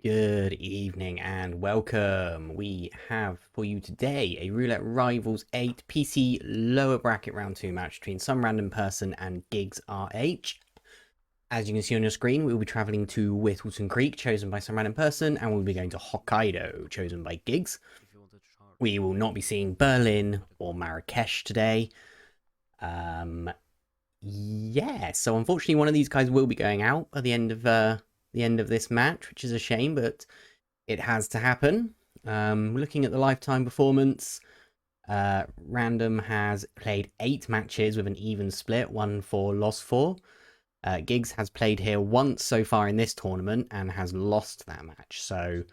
Good evening and welcome. We have for you today a Roulette Rivals 8 PC lower bracket round 2 match between some random person and GiggsRH. As you can see on your screen, we will be travelling to Whittleton Creek, chosen by some random person, and we'll be going to Hokkaido, chosen by Giggs. We will not be seeing Berlin or Marrakesh today. Yeah, so unfortunately one of these guys will be going out at the end of this match, which is a shame, but it has to happen. Looking at the lifetime performance, Random has played 8 matches with an even split, 1-4, lost 4. Giggs has played here once so far in this tournament and has lost that match. So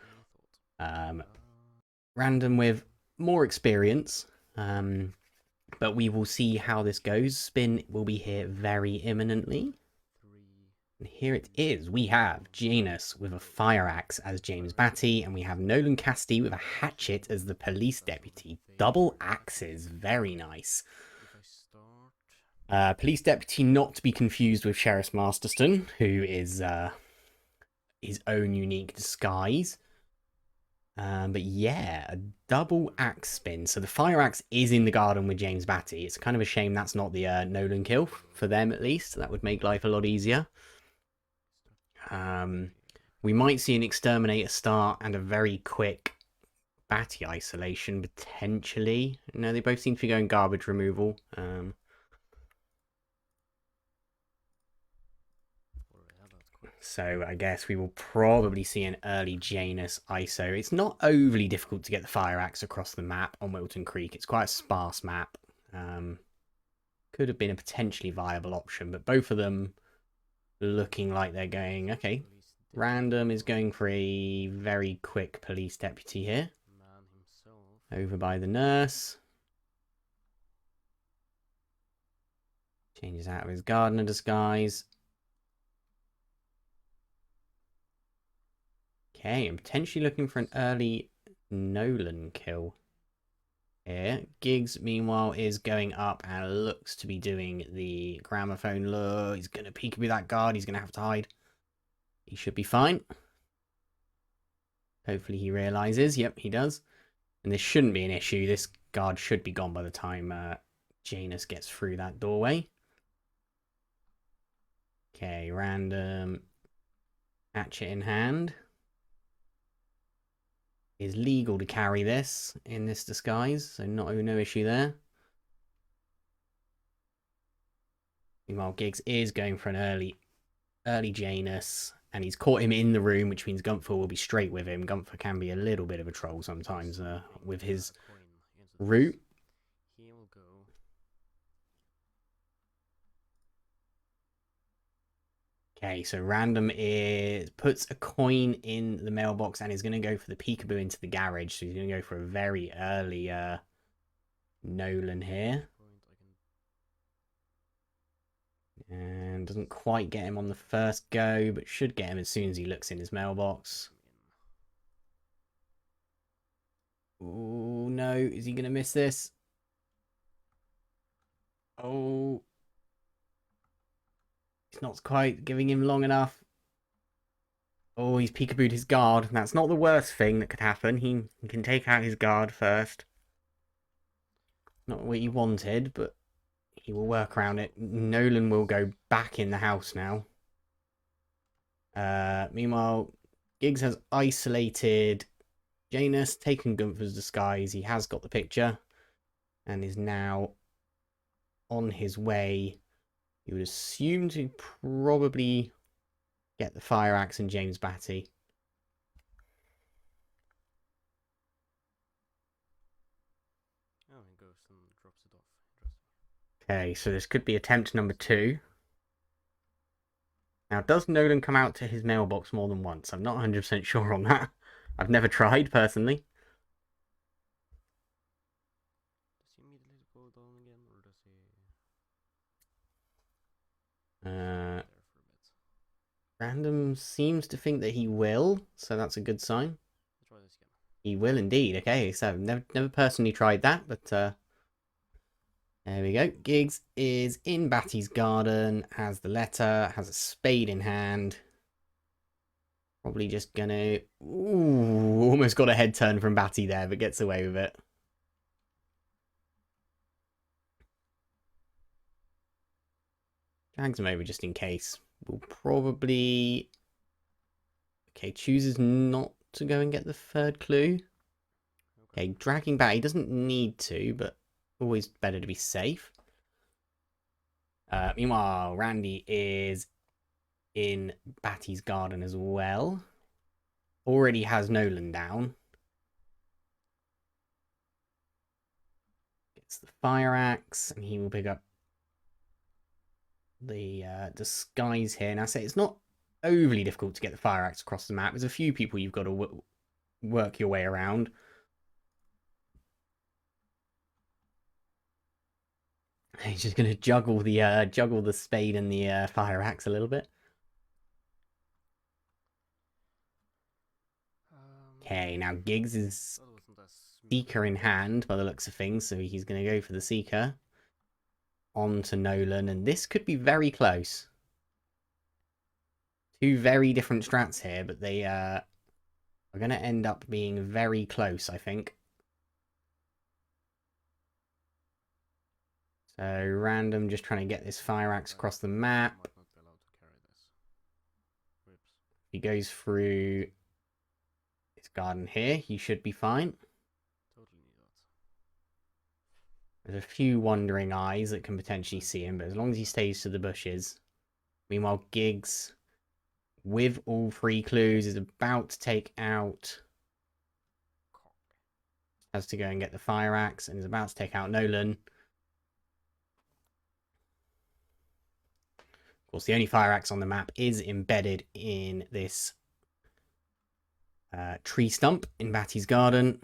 Random with more experience, but we will see how this goes. Spin will be here very imminently. And here it is. We have Janus with a fire axe as James Batty, and we have Nolan Casti with a hatchet as the police deputy. Double axes, very nice. Police deputy not to be confused with Sheriff Masterston, who is his own unique disguise. But yeah, a double axe spin. So the fire axe is in the garden with James Batty. It's kind of a shame that's not the Nolan kill, for them at least. That would make life a lot easier. We might see an exterminator start and a very quick Batty isolation, potentially. No, they both seem to be going garbage removal. So I guess we will probably see an early Janus ISO. It's not overly difficult to get the fire axe across the map on Wilton Creek. It's quite a sparse map. Could have been a potentially viable option, but both of them looking like they're going, okay, Random is going for a very quick police deputy here. Over by the nurse. Changes out of his gardener disguise. Okay, I'm potentially looking for an early Nolan kill here. Giggs, meanwhile, is going up and looks to be doing the gramophone lure. He's going to peekaboo that guard. He's going to have to hide. He should be fine. Hopefully he realizes. Yep, he does. And this shouldn't be an issue. This guard should be gone by the time Janus gets through that doorway. Okay, Random hatchet in hand. Is legal to carry this in this disguise, so no issue there. Meanwhile, Giggs is going for an early Janus, and he's caught him in the room, which means Gunther will be straight with him. Gunther can be a little bit of a troll sometimes with his route. Okay, so Random puts a coin in the mailbox and is going to go for the peekaboo into the garage. So he's going to go for a very early Nolan here. And doesn't quite get him on the first go, but should get him as soon as he looks in his mailbox. Oh, no. Is he going to miss this? Oh. It's not quite giving him long enough. Oh, he's peekabooed his guard. That's not the worst thing that could happen. He can take out his guard first. Not what he wanted, but he will work around it. Nolan will go back in the house now. Meanwhile, Giggs has isolated Janus, taken Gunther's disguise. He has got the picture and is now on his way. You would assume to probably get the fire axe and James Batty. Oh, he goes and drops it off. Interesting. Okay, so this could be attempt number 2. Now, does Nolan come out to his mailbox more than once? I'm not 100% sure on that. I've never tried, personally. Does he immediately go down again, or does he... Uh, Random seems to think that he will, so that's a good sign. Let's try this again. He will indeed. Okay, so I've never personally tried that, but there we go. Giggs is in Batty's garden, has the letter, has a spade in hand. Probably just gonna... Ooh, almost got a head turn from Batty there, but gets away with it. Drags him over just in case. We'll probably... Okay, chooses not to go and get the third clue. Okay, dragging back. He doesn't need to, but always better to be safe. Meanwhile, Randy is in Batty's garden as well. Already has Nolan down. Gets the fire axe, and he will pick up the disguise here. Now, say it's not overly difficult to get the fire axe across the map. There's a few people you've got to work your way around. He's just going to juggle the spade and the fire axe a little bit. Okay, now Giggs is Seeker in hand by the looks of things, so he's going to go for the Seeker. On to Nolan, and this could be very close. Two very different strats here, but they are going to end up being very close, I think. So, Random just trying to get this fire axe across the map. If he goes through his garden here, he should be fine. There's a few wandering eyes that can potentially see him, but as long as he stays to the bushes. Meanwhile, Giggs, with all three clues, is about to take out... Has to go and get the fire axe, and is about to take out Nolan. Of course, the only fire axe on the map is embedded in this tree stump in Batty's garden.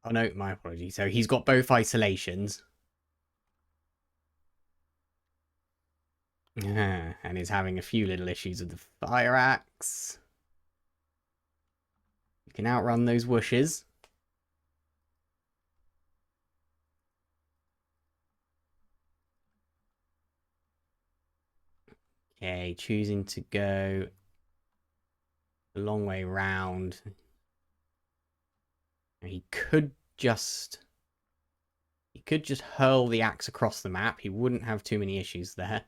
Oh no, my apologies. So he's got both isolations. And is having a few little issues with the fire axe. You can outrun those whooshes. Okay, choosing to go a long way round. He could just hurl the axe across the map. He wouldn't have too many issues there.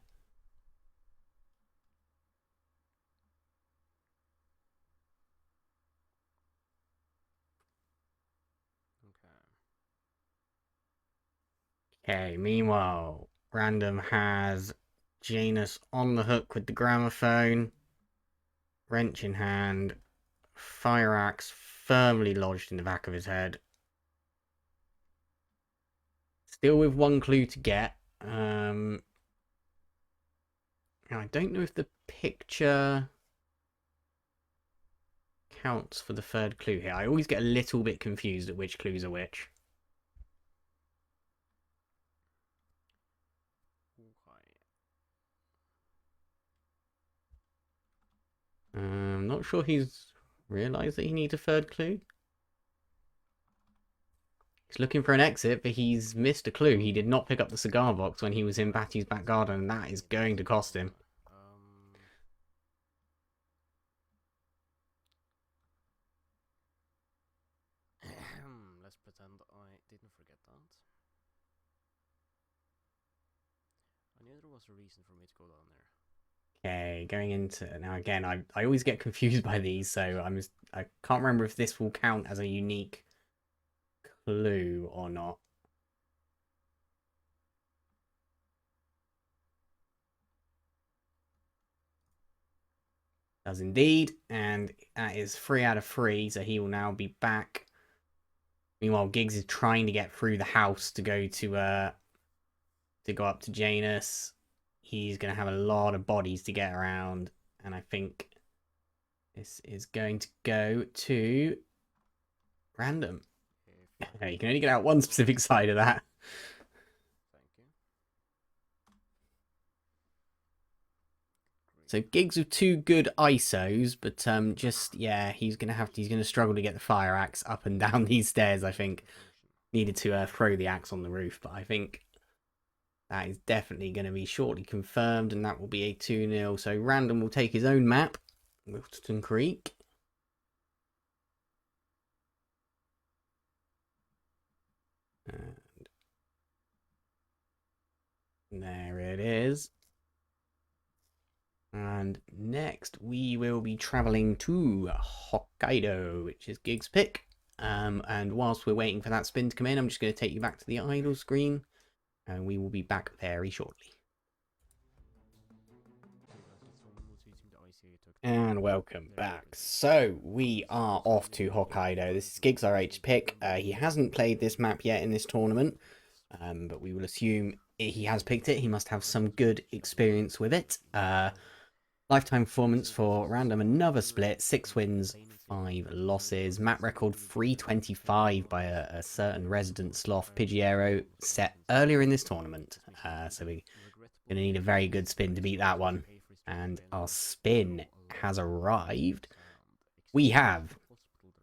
Okay, meanwhile, Random has Janus on the hook with the gramophone. Wrench in hand. Fire axe firmly lodged in the back of his head. Still with one clue to get. Now, I don't know if the picture counts for the third clue here. I always get a little bit confused at which clues are which. I'm not sure he's realised that he needs a third clue. He's looking for an exit, but he's missed a clue. He did not pick up the cigar box when he was in Batty's back garden, and that is going to cost him. Let's pretend I didn't forget that. I knew there was a reason for me to go down there. Okay, going into... Now, again, I always get confused by these, so I can't remember if this will count as a unique clue or not. Does indeed, and that is 3 out of 3, so he will now be back. Meanwhile, Giggs is trying to get through the house to go up to Janus. He's going to have a lot of bodies to get around, and I think this is going to go to Random. You can only get out one specific side of that. Thank you. So Giggs with 2 good ISOs, but he's gonna struggle to get the fire axe up and down these stairs. I think needed to throw the axe on the roof, but I think That is definitely going to be shortly confirmed, and that will be a 2-0. So Random will take his own map, Wilton Creek. And there it is. And next we will be traveling to Hokkaido, which is Giggs' pick. And whilst we're waiting for that spin to come in, I'm just going to take you back to the idle screen, and we will be back very shortly. And welcome back. So we are off to Hokkaido. This is GiggsRH's pick. He hasn't played this map yet in this tournament, but we will assume he has picked it. He must have some good experience with it. Lifetime performance for Random, another split, 6 wins, 5 losses. Map record 325 by a certain resident sloth Pidgeotto set earlier in this tournament. So we're going to need a very good spin to beat that one. And our spin has arrived. We have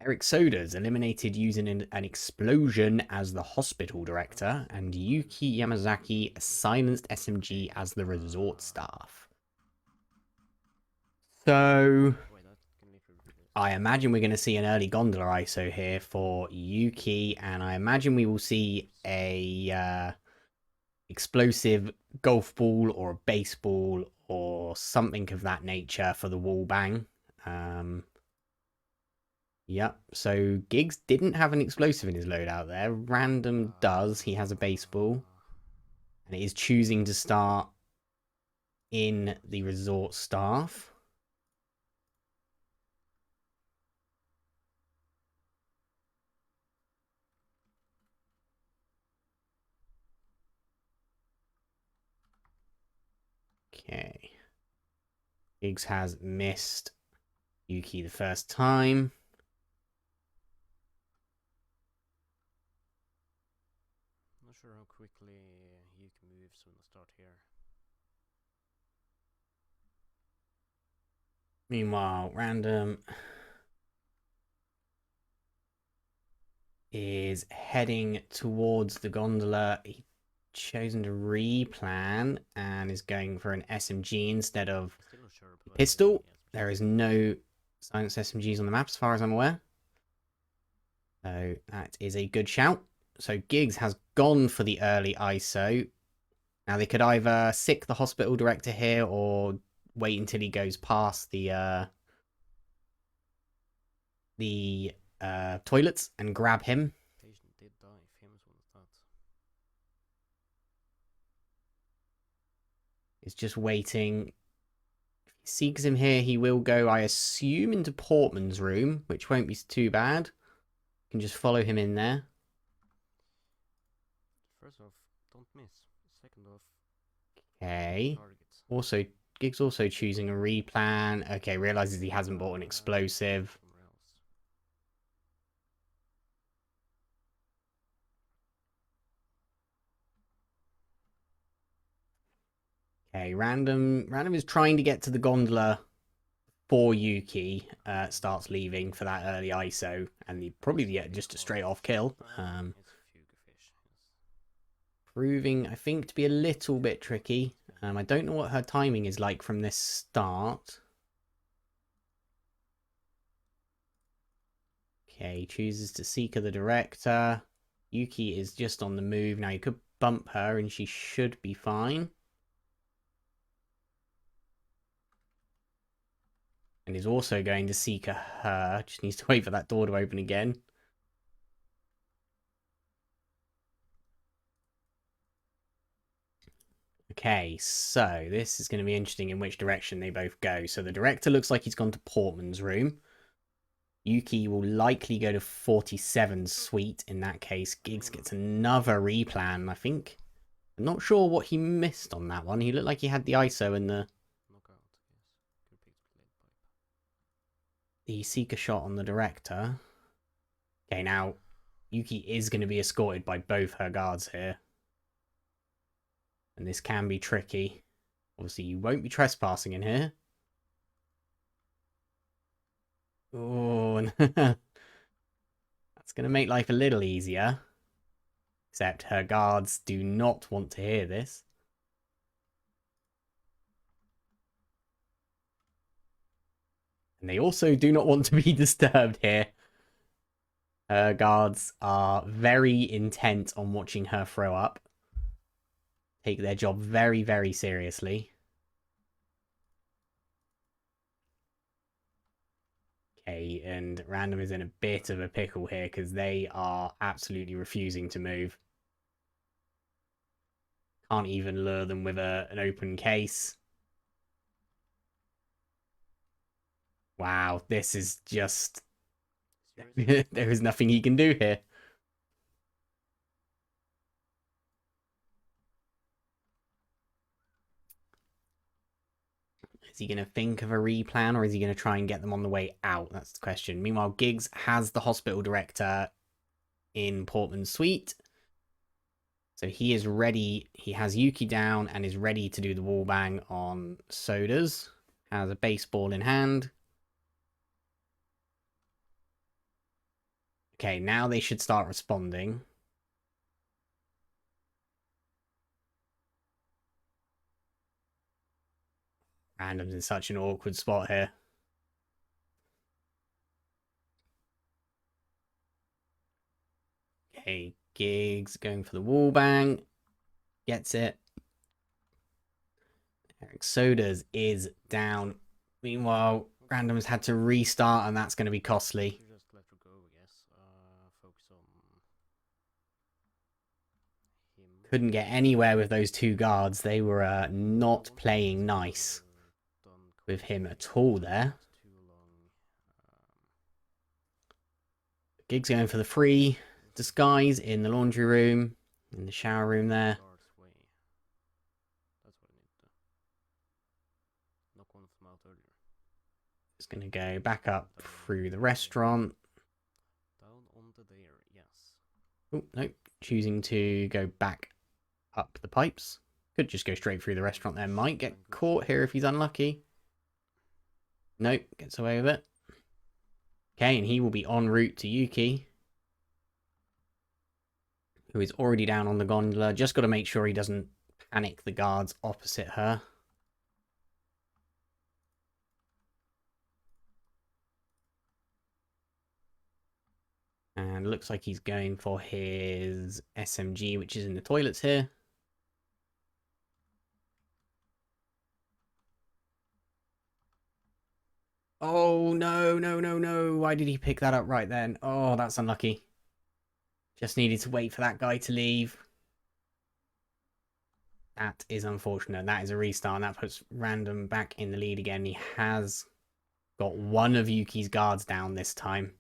Eric Sodas eliminated using an explosion as the hospital director, and Yuki Yamazaki a silenced SMG as the resort staff. So I imagine we're going to see an early gondola ISO here for Yuki, and I imagine we will see a explosive golf ball or a baseball or something of that nature for the wall bang. Yep, so Giggs didn't have an explosive in his loadout there. Random does. He has a baseball. And it is choosing to start in the resort staff. Okay. Giggs has missed Yuki the first time. Not sure how quickly Yuki moves when I start here. Meanwhile, Random is heading towards the gondola. He's chosen to replan and is going for an SMG instead of pistol. There is no silenced SMGs on the map as far as I'm aware. So that is a good shout. So Giggs has gone for the early ISO. Now they could either sick the hospital director here or wait until he goes past the toilets and grab him. Patient did die. Famous one is that. He's just waiting. If he seeks him here, he will go, I assume, into Portman's room, which won't be too bad. You can just follow him in there. First off, don't miss. Second off, Okay. targets. Also, Giggs also choosing a replan. Okay, realizes he hasn't bought an explosive. Somewhere else. Okay, Random is trying to get to the gondola before Yuki starts leaving for that early ISO, and he probably get just a straight off kill. It's a fugue fish. Proving, I think, to be a little bit tricky. I don't know what her timing is like from this start. Okay, chooses to Seeker the director. Yuki is just on the move. Now you could bump her and she should be fine. And is also going to Seeker her. Just needs to wait for that door to open again. Okay, so this is going to be interesting in which direction they both go. So the director looks like he's gone to Portman's room. Yuki will likely go to 47 suite in that case. Giggs gets another replan, I think. I'm not sure what he missed on that one. He looked like he had the ISO and the Knockout, yes. Could pick the blade pipe. the Seeker shot on the director. Okay, now Yuki is going to be escorted by both her guards here. And this can be tricky. Obviously, you won't be trespassing in here. Oh, that's going to make life a little easier. Except her guards do not want to hear this. And they also do not want to be disturbed here. Her guards are very intent on watching her throw up. Take their job very, very seriously. Okay, and Random is in a bit of a pickle here because they are absolutely refusing to move. Can't even lure them with an open case. Wow, this is just... there is nothing he can do here. Is he going to think of a replan or is he going to try and get them on the way out? That's the question. Meanwhile, Giggs has the hospital director in Portman's suite. So he is ready. He has Yuki down and is ready to do the wall bang on Sodas. Has a baseball in hand. Okay, now they should start responding. Random's in such an awkward spot here. Okay, Giggs going for the wall bang. Gets it. Eric Sodas is down. Meanwhile, Random's had to restart, and that's going to be costly. Just let her go, I guess. Focus on him. Couldn't get anywhere with those two guards. They were not playing nice with him at all there. Giggs going for the free disguise in the laundry room, in the shower room there. Just going to go back up through the restaurant. Down on the there, yes. Oh, nope. Choosing to go back up the pipes. Could just go straight through the restaurant there. Might get caught here if he's unlucky. Nope, gets away with it. Okay, and he will be en route to Yuki, who is already down on the gondola. Just got to make sure he doesn't panic the guards opposite her. And looks like he's going for his SMG, which is in the toilets here. Oh, no, no, no, no. Why did he pick that up right then? Oh, that's unlucky. Just needed to wait for that guy to leave. That is unfortunate. That is a restart. And that puts Random back in the lead again. He has got one of Yuki's guards down this time.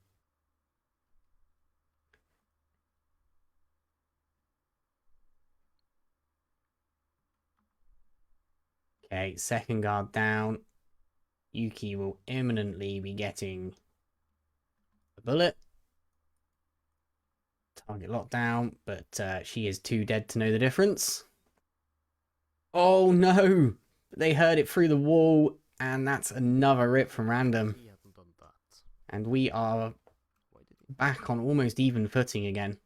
Okay, second guard down. Yuki will imminently be getting a bullet. Target lockdown, but she is too dead to know the difference. Oh no! They heard it through the wall, and that's another rip from Random. He hadn't done that. And we are back on almost even footing again.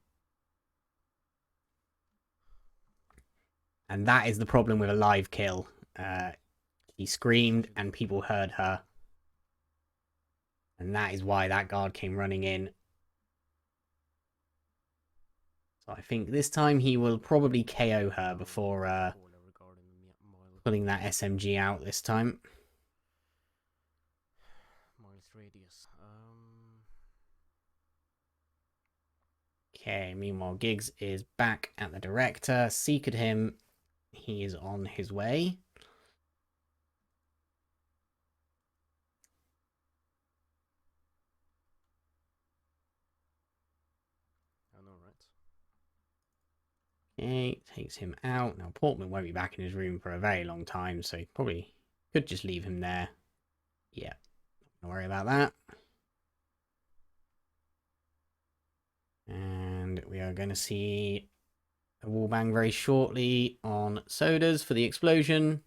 And that is the problem with a live kill. She screamed and people heard her. And that is why that guard came running in. So I think this time he will probably KO her before pulling that SMG out this time. Miles radius. Okay, meanwhile Giggs is back at the director. Seeked him. He is on his way. I know, right? Okay, takes him out. Now Portman won't be back in his room for a very long time, so he probably could just leave him there. Yeah, don't worry about that. And we are going to see a wall bang very shortly on Sodas for the explosion.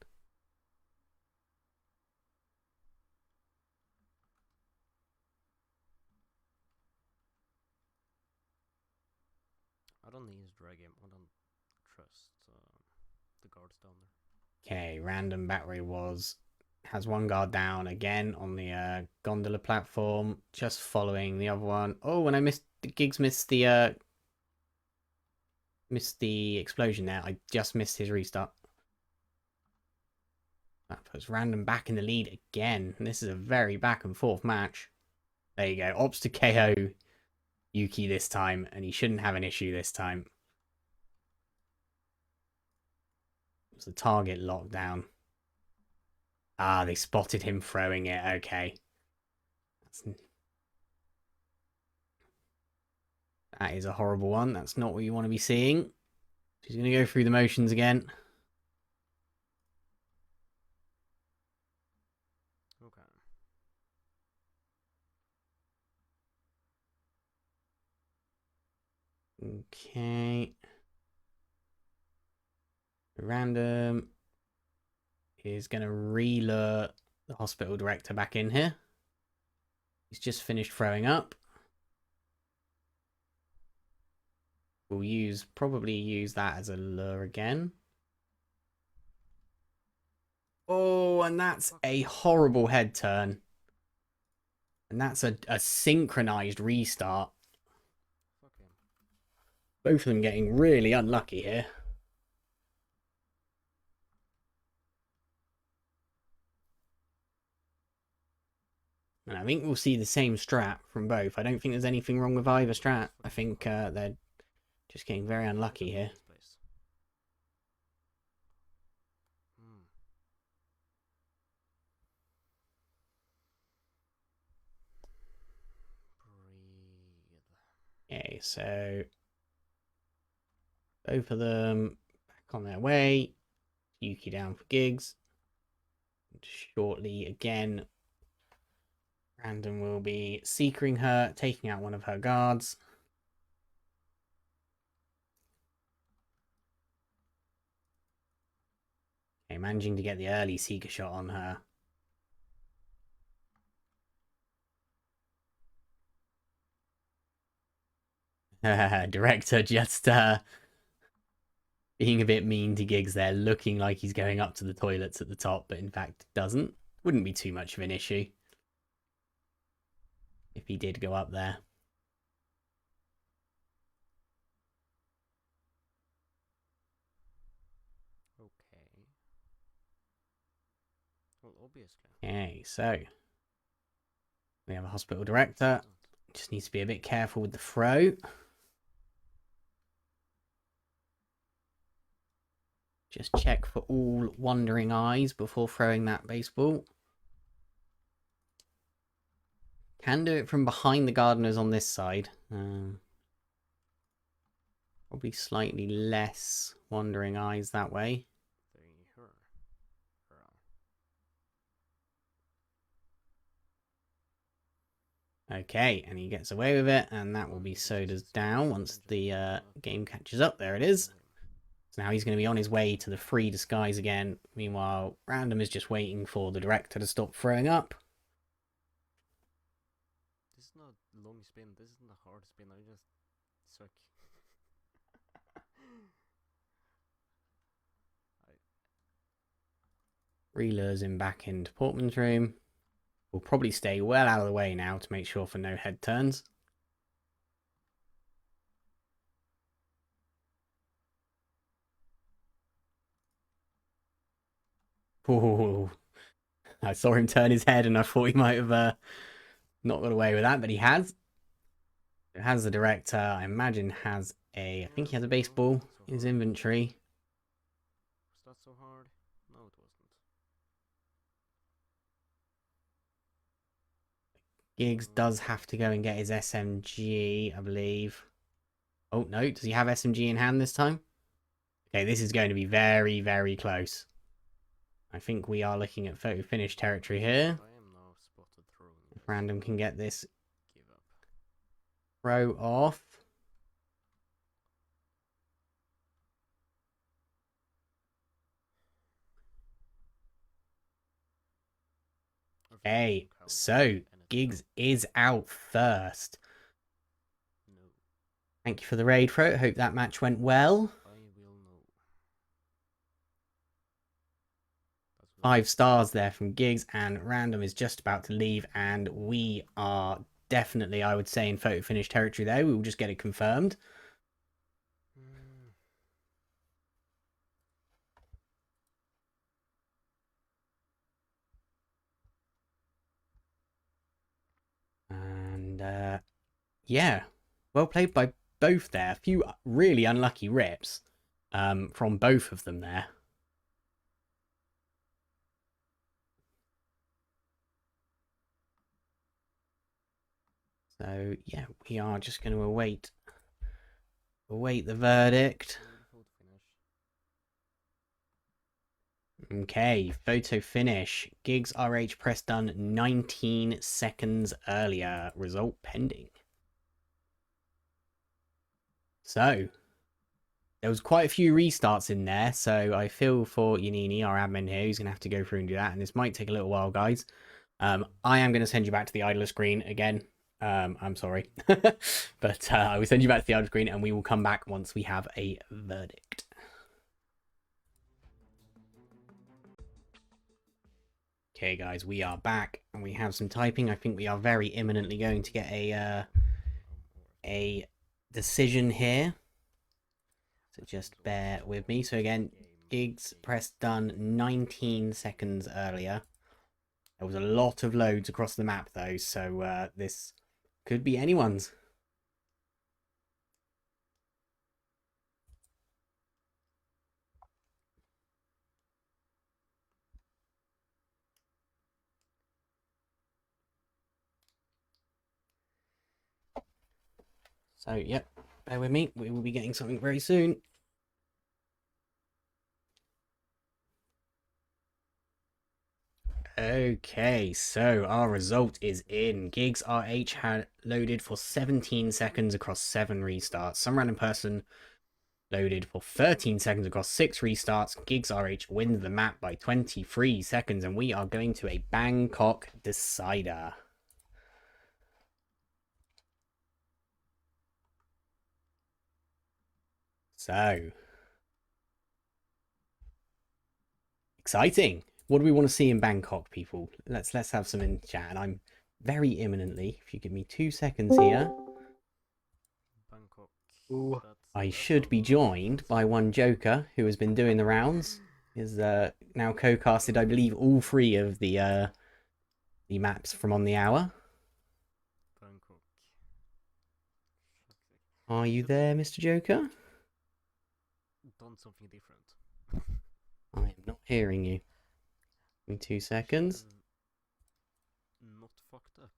I don't need his drag him. I don't trust the guards down there. Okay, Random back where he was. has one guard down again on the gondola platform, just following the other one. Oh, and I missed Giggs missed the explosion there. I just missed his restart. That puts Random back in the lead again. And this is a very back and forth match. There you go. Opts to KO Yuki this time, and he shouldn't have an issue this time. It was the target lockdown. Ah, they spotted him throwing it. Okay. That is a horrible one. That's not what you want to be seeing. She's going to go through the motions again. Okay. Random is going to re-lure the hospital director back in here. He's just finished throwing up. We'll probably use that as a lure again. Oh, and that's a horrible head turn. And that's a synchronized restart. Both of them getting really unlucky here. And I think we'll see the same strat from both. I don't think there's anything wrong with either strat. I think they're just getting very unlucky here. Okay, so both of them back on their way. Yuki down for Giggs. Shortly again, Random will be seekering her, taking out one of her guards. Okay, managing to get the early seeker shot on her. Director just being a bit mean to Giggs there, looking like he's going up to the toilets at the top, but in fact doesn't. Wouldn't be too much of an issue if he did go up there. Okay. Well, obviously. Okay, so we have a hospital director. Just needs to be a bit careful with the throw. Just check for all wandering eyes before throwing that baseball. Can do it from behind the gardeners on this side. Probably slightly less wandering eyes that way. Okay, and he gets away with it, and that will be Soda's down once the game catches up. There it is. So now he's going to be on his way to the free disguise again. Meanwhile, Random is just waiting for the director to stop throwing up. This is not long spin. This isn't a hard spin. I just suck. Relures him back into Portman's room. We'll probably stay well out of the way now to make sure for no head turns. Ooh. I saw him turn his head and I thought he might have not got away with that, but he has. It has the director, I imagine has I think he has a baseball in his inventory. Was that so hard? No, it wasn't. Giggs does have to go and get his SMG, I believe. Oh, no. Does he have SMG in hand this time? Okay, this is going to be very, very close. I think we are looking at photo finish territory here. I am now spotted throwing. If Random can get this Give up. throw off. Okay, so Giggs is out first. No. Thank you for the raid, Fro. Hope that match went well. I will know. 5 stars there from Giggs, and Random is just about to leave, and we are definitely, I would say, in photo finish territory there. We will just get it confirmed. And yeah, well played by both there. A few really unlucky rips from both of them there. So yeah, we are just going to await the verdict. Okay, photo finish. GiggsRH press done 19 seconds earlier. Result pending. So there was quite a few restarts in there, so I feel for Yanini, our admin here, who's going to have to go through and do that, and this might take a little while, guys. I am going to send you back to the idler screen again. I'm sorry, but I will send you back to the idler screen, and we will come back once we have a verdict. Okay, guys, we are back, and we have some typing. I think we are very imminently going to get a decision here. So just bear with me. So again, Giggs press done 19 seconds earlier. There was a lot of loads across the map, though, so this could be anyone's. So, yep, bear with me. We will be getting something very soon. Okay, so our result is in. GiggsRH had loaded for 17 seconds across 7 restarts. Some random person loaded for 13 seconds across 6 restarts. GiggsRH wins the map by 23 seconds, and we are going to a Bangkok decider. So, exciting. What do we want to see in Bangkok, people? Let's have some in chat. And I'm very imminently, if you give me 2 seconds here, Bangkok. I should be joined by one Joker who has been doing the rounds. Is now co-casted, I believe, all 3 of the maps from On the Hour. Bangkok. Are you there, Mr. Joker? Done something different. I am not hearing you. Give me 2 seconds. Not fucked up.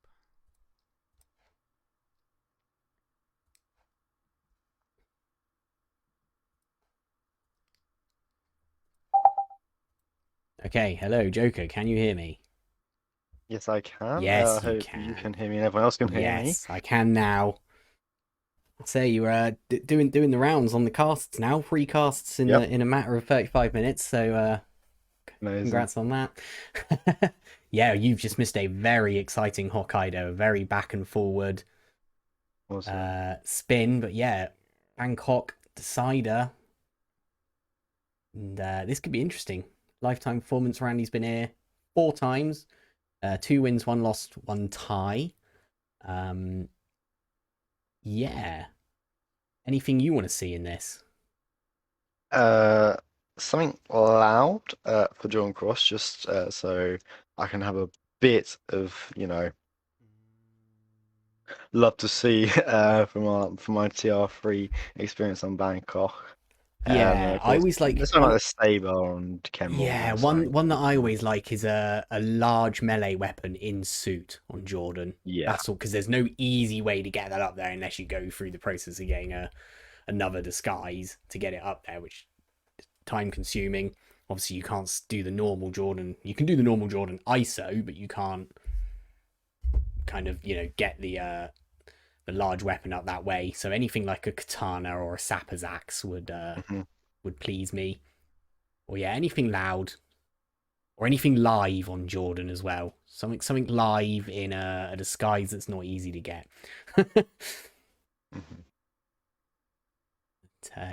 Okay, hello, Joker. Can you hear me? Yes, I can. Yes, I hope you can hear me and everyone else can hear me. Yes, I can now. Say you were doing the rounds on the casts now, 3 casts in in a matter of 35 minutes. So congrats on that. Yeah, you've just missed a very exciting Hokkaido, a very back and forward spin. But yeah, Bangkok decider, and this could be interesting. Lifetime performance. Randy's been here 4 times, 2 wins, 1 loss, 1 tie. Yeah. Anything you want to see in this? Something loud for John Cross, just so I can have a bit of, love to see from my TR3 experience on Bangkok. Yeah, I always like this one like the Saber and Kemble. Yeah, one that I always like is a large melee weapon in suit on Jordan. Yeah, that's all, because there's no easy way to get that up there unless you go through the process of getting another disguise to get it up there, which is time consuming. Obviously, you can't do the normal Jordan. You can do the normal Jordan ISO, but you can't kind of get the large weapon up that way. So anything like a katana or a sapper's axe would please me. Or yeah, anything loud or anything live on Jordan as well. Something live in a disguise that's not easy to get.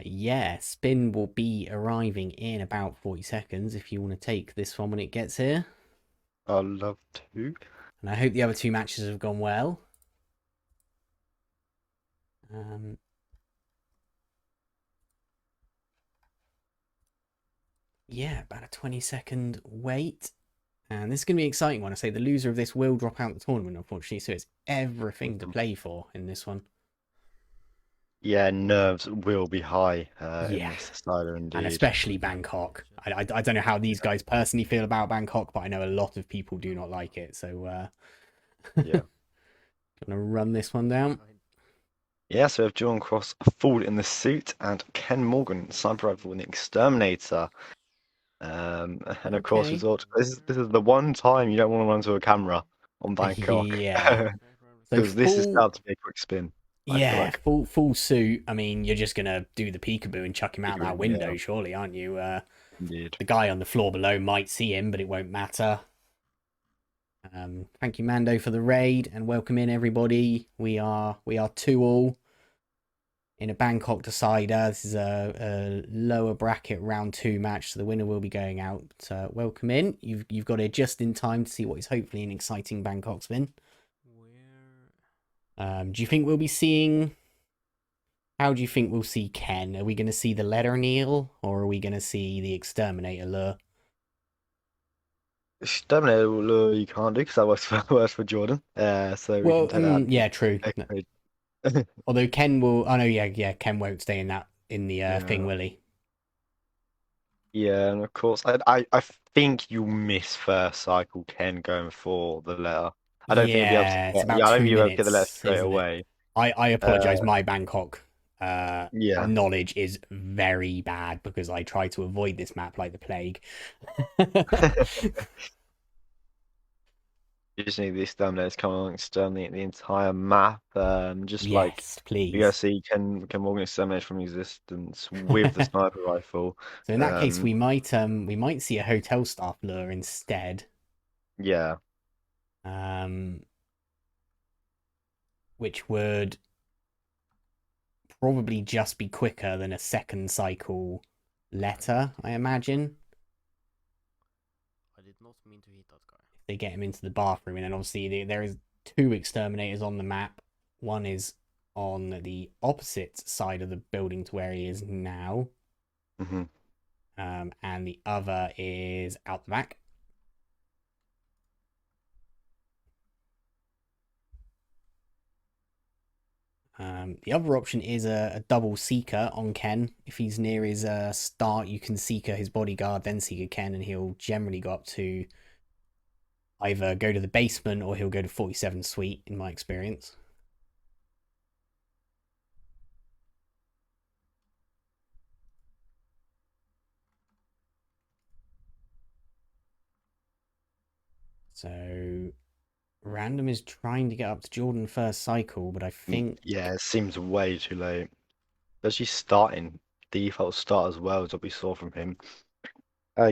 Yeah, spin will be arriving in about 40 seconds if you want to take this one when it gets here. I'd love to. And I hope the other two matches have gone well. Yeah, about a 20-second wait. And this is going to be an exciting one. I say the loser of this will drop out the tournament, unfortunately, so it's everything to play for in this one. Yeah, nerves will be high in Yeah, this decider and indeed. especially Bangkok. I don't know how these guys personally feel about Bangkok, but I know a lot of people do not like it. So, Yeah. gonna run this one down. Yeah, so we have John Cross Ford in the suit and Ken Morgan, sniper rifle in the exterminator. And of course we Okay. thought this is the one time you don't want to run to a camera on Bangkok. Yeah. So Because this is full, about to be a quick spin, I feel yeah, like. full suit. I mean, you're just gonna do the peekaboo and chuck him out that Yeah, window, surely, aren't you? indeed. The guy on the floor below might see him, but it won't matter. Thank you, Mando, for the raid, and welcome in everybody. We are 2-all in a Bangkok decider. This is a lower bracket round 2 match, so the winner will be going out. Welcome in. You've got here just in time to see what is hopefully an exciting Bangkok spin. Do you think we'll be seeing? How do you think we'll see Ken? Are we going to see the letter Neil, or are we going to see the exterminator lure? Exterminator you can't do because that works for Jordan. So we can Well, take that. yeah, true. No. Although Ken will. Oh no, yeah, Ken won't stay in the thing, Yeah. will he? Yeah, and of course, I think you'll miss first cycle Ken going for the letter. I don't think you'll be able to Yeah, it's get. about Yeah, I don't two think you'll be able to get the letter minutes, straight isn't it? away. I Uh, apologize. My Bangkok yeah. knowledge is very bad because I try to avoid this map like the plague. You just need the exterminators come along and exterminate the entire map. Just like Yes, you go please. see Ken Morgan exterminate from existence with the sniper rifle. So in that case, we might see a hotel staff lure instead. Yeah. Which would probably just be quicker than a second cycle letter, I imagine. I did not mean to hit that guy. If they get him into the bathroom, and then obviously there is 2 exterminators on the map. One is on the opposite side of the building to where he is now. Mm-hmm. And the other is out the back. The other option is a double seeker on Ken. If he's near his start, you can seeker his bodyguard, then seeker Ken, and he'll generally go up to either go to the basement or he'll go to 47 suite, in my experience. So Random is trying to get up to Jordan first cycle, but I think Yeah, it seems way too late. Especially starting default start as well, as what we saw from him.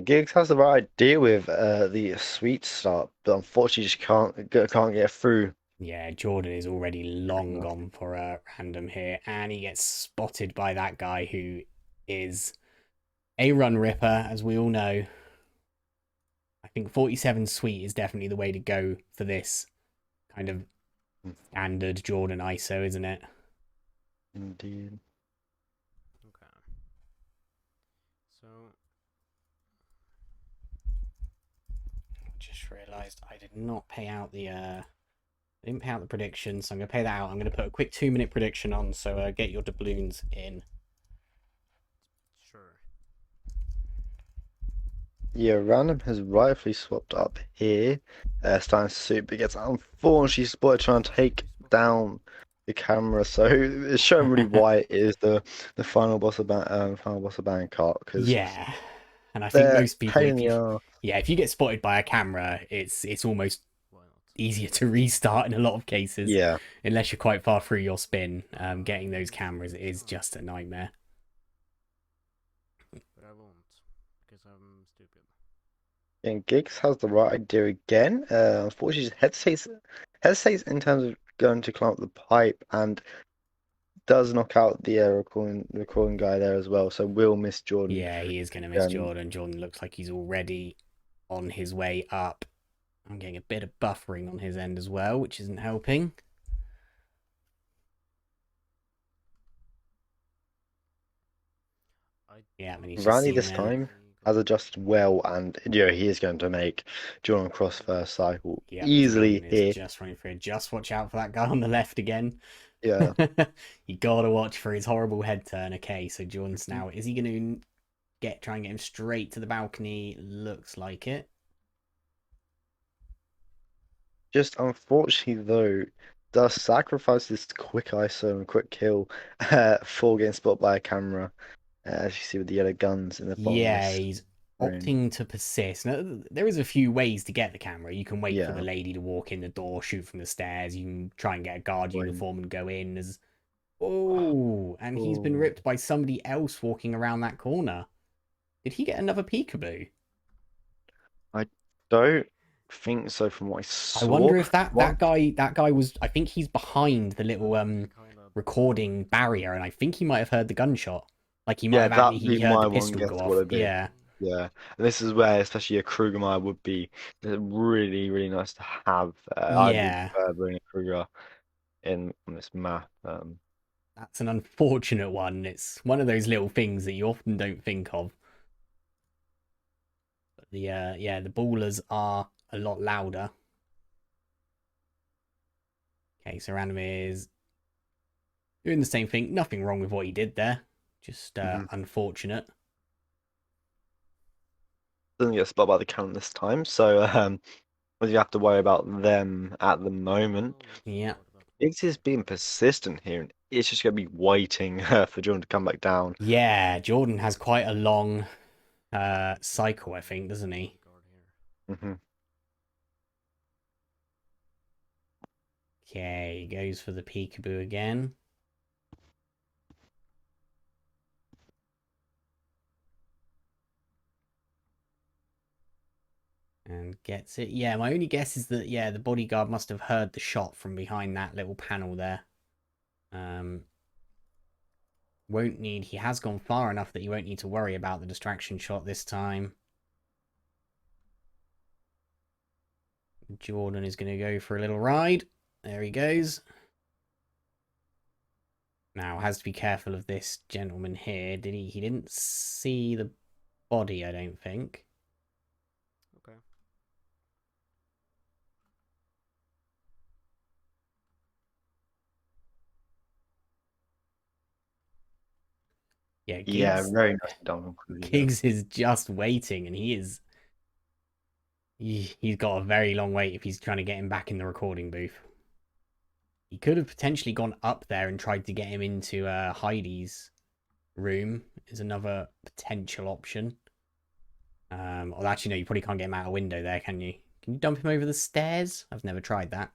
Giggs has the right idea with the sweet start, but unfortunately just can't get through. yeah, Jordan is already long gone for a Random here, and he gets spotted by that guy who is a run ripper, as we all know. I think 47 sweet is definitely the way to go for this kind of standard Jordan ISO, isn't it? Indeed. Okay. So Just realised I did not pay out the I didn't pay out the prediction, so I'm gonna pay that out. I'm gonna put a quick 2-minute prediction on, so get your doubloons in. sure. Yeah, Random has rightfully swapped up here. Starting Soup, but gets unfortunately spotted trying to take down the camera, so it's showing really why it is the final boss of Bangkok, because Yeah, and I think they're most people, pain in if the you arse. yeah, if you get spotted by a camera, it's almost Why not? easier to restart in a lot of cases, Yeah. unless you're quite far through your spin. Getting those cameras is just a nightmare. But I won't, because I'm stupid. And Giggs has the right idea again. Unfortunately, he hesitates in terms of going to climb up the pipe, and does knock out the recording guy there as well, so we'll miss Jordan. Yeah, he is going to miss Um, Jordan. Jordan looks like he's already on his way up. I'm getting a bit of buffering on his end as well, which isn't helping. Yeah, and he's just Randy seen this them. time has adjusted well, and he is going to make Jordan cross first cycle Yep, easily Jordan is here. just running through. Just watch out for that guy on the left again. Yeah. You gotta watch for his horrible head turn. Okay, so Jordan's now. Is he going to try and get him straight to the balcony? Looks like it. Just unfortunately though, does sacrifice this quick ISO and quick kill for getting spotted by a camera, as you see with the yellow guns in the bottom Yeah, right he's screen. opting to persist. Now, there is a few ways to get the camera. You can wait for the Yeah. lady to walk in the door, shoot from the stairs. You can try and get a guard When- uniform and go in. As oh, and he's been Oh, ripped by somebody else walking around that corner. Did he get another peekaboo? I don't think so from what I I saw. wonder if that guy was. I think he's behind the little recording barrier, and I think he might have heard the gunshot. Like he might Yeah, have actually that'd be he heard my the one pistol guess go what off. it'd be. Yeah, Yeah, and this is where especially a Krugermeyer would be really, really nice to have. I would yeah. prefer bringing a Kruger in on this map. That's an unfortunate one. It's one of those little things that you often don't think of. But the ballers are a lot louder. Okay, so Random is doing the same thing. Nothing wrong with what he did there. Just unfortunate. Doesn't get spotted by the camera this time, so what do you have to worry about them at the moment? Yeah. It's just being persistent here, and it's just going to be waiting for Jordan to come back down. Yeah, Jordan has quite a long cycle, I think, doesn't he? Hmm Okay, he goes for the peekaboo again. And gets it. Yeah, my only guess is that, yeah, the bodyguard must have heard the shot from behind that little panel there. Won't need... He has gone far enough that he won't need to worry about the distraction shot this time. Jordan is going to go for a little ride. There he goes. Now, has to be careful of this gentleman here. Did he? He didn't see the body, I don't think. Okay. Yeah, Yeah, very nice done. Giggs is just waiting, and he's got a very long wait if he's trying to get him back in the recording booth. He could have potentially gone up there and tried to get him into Heidi's room. Is another potential option. Or actually, no, you probably can't get him out a window there, can you? Can you dump him over the stairs? I've never tried that.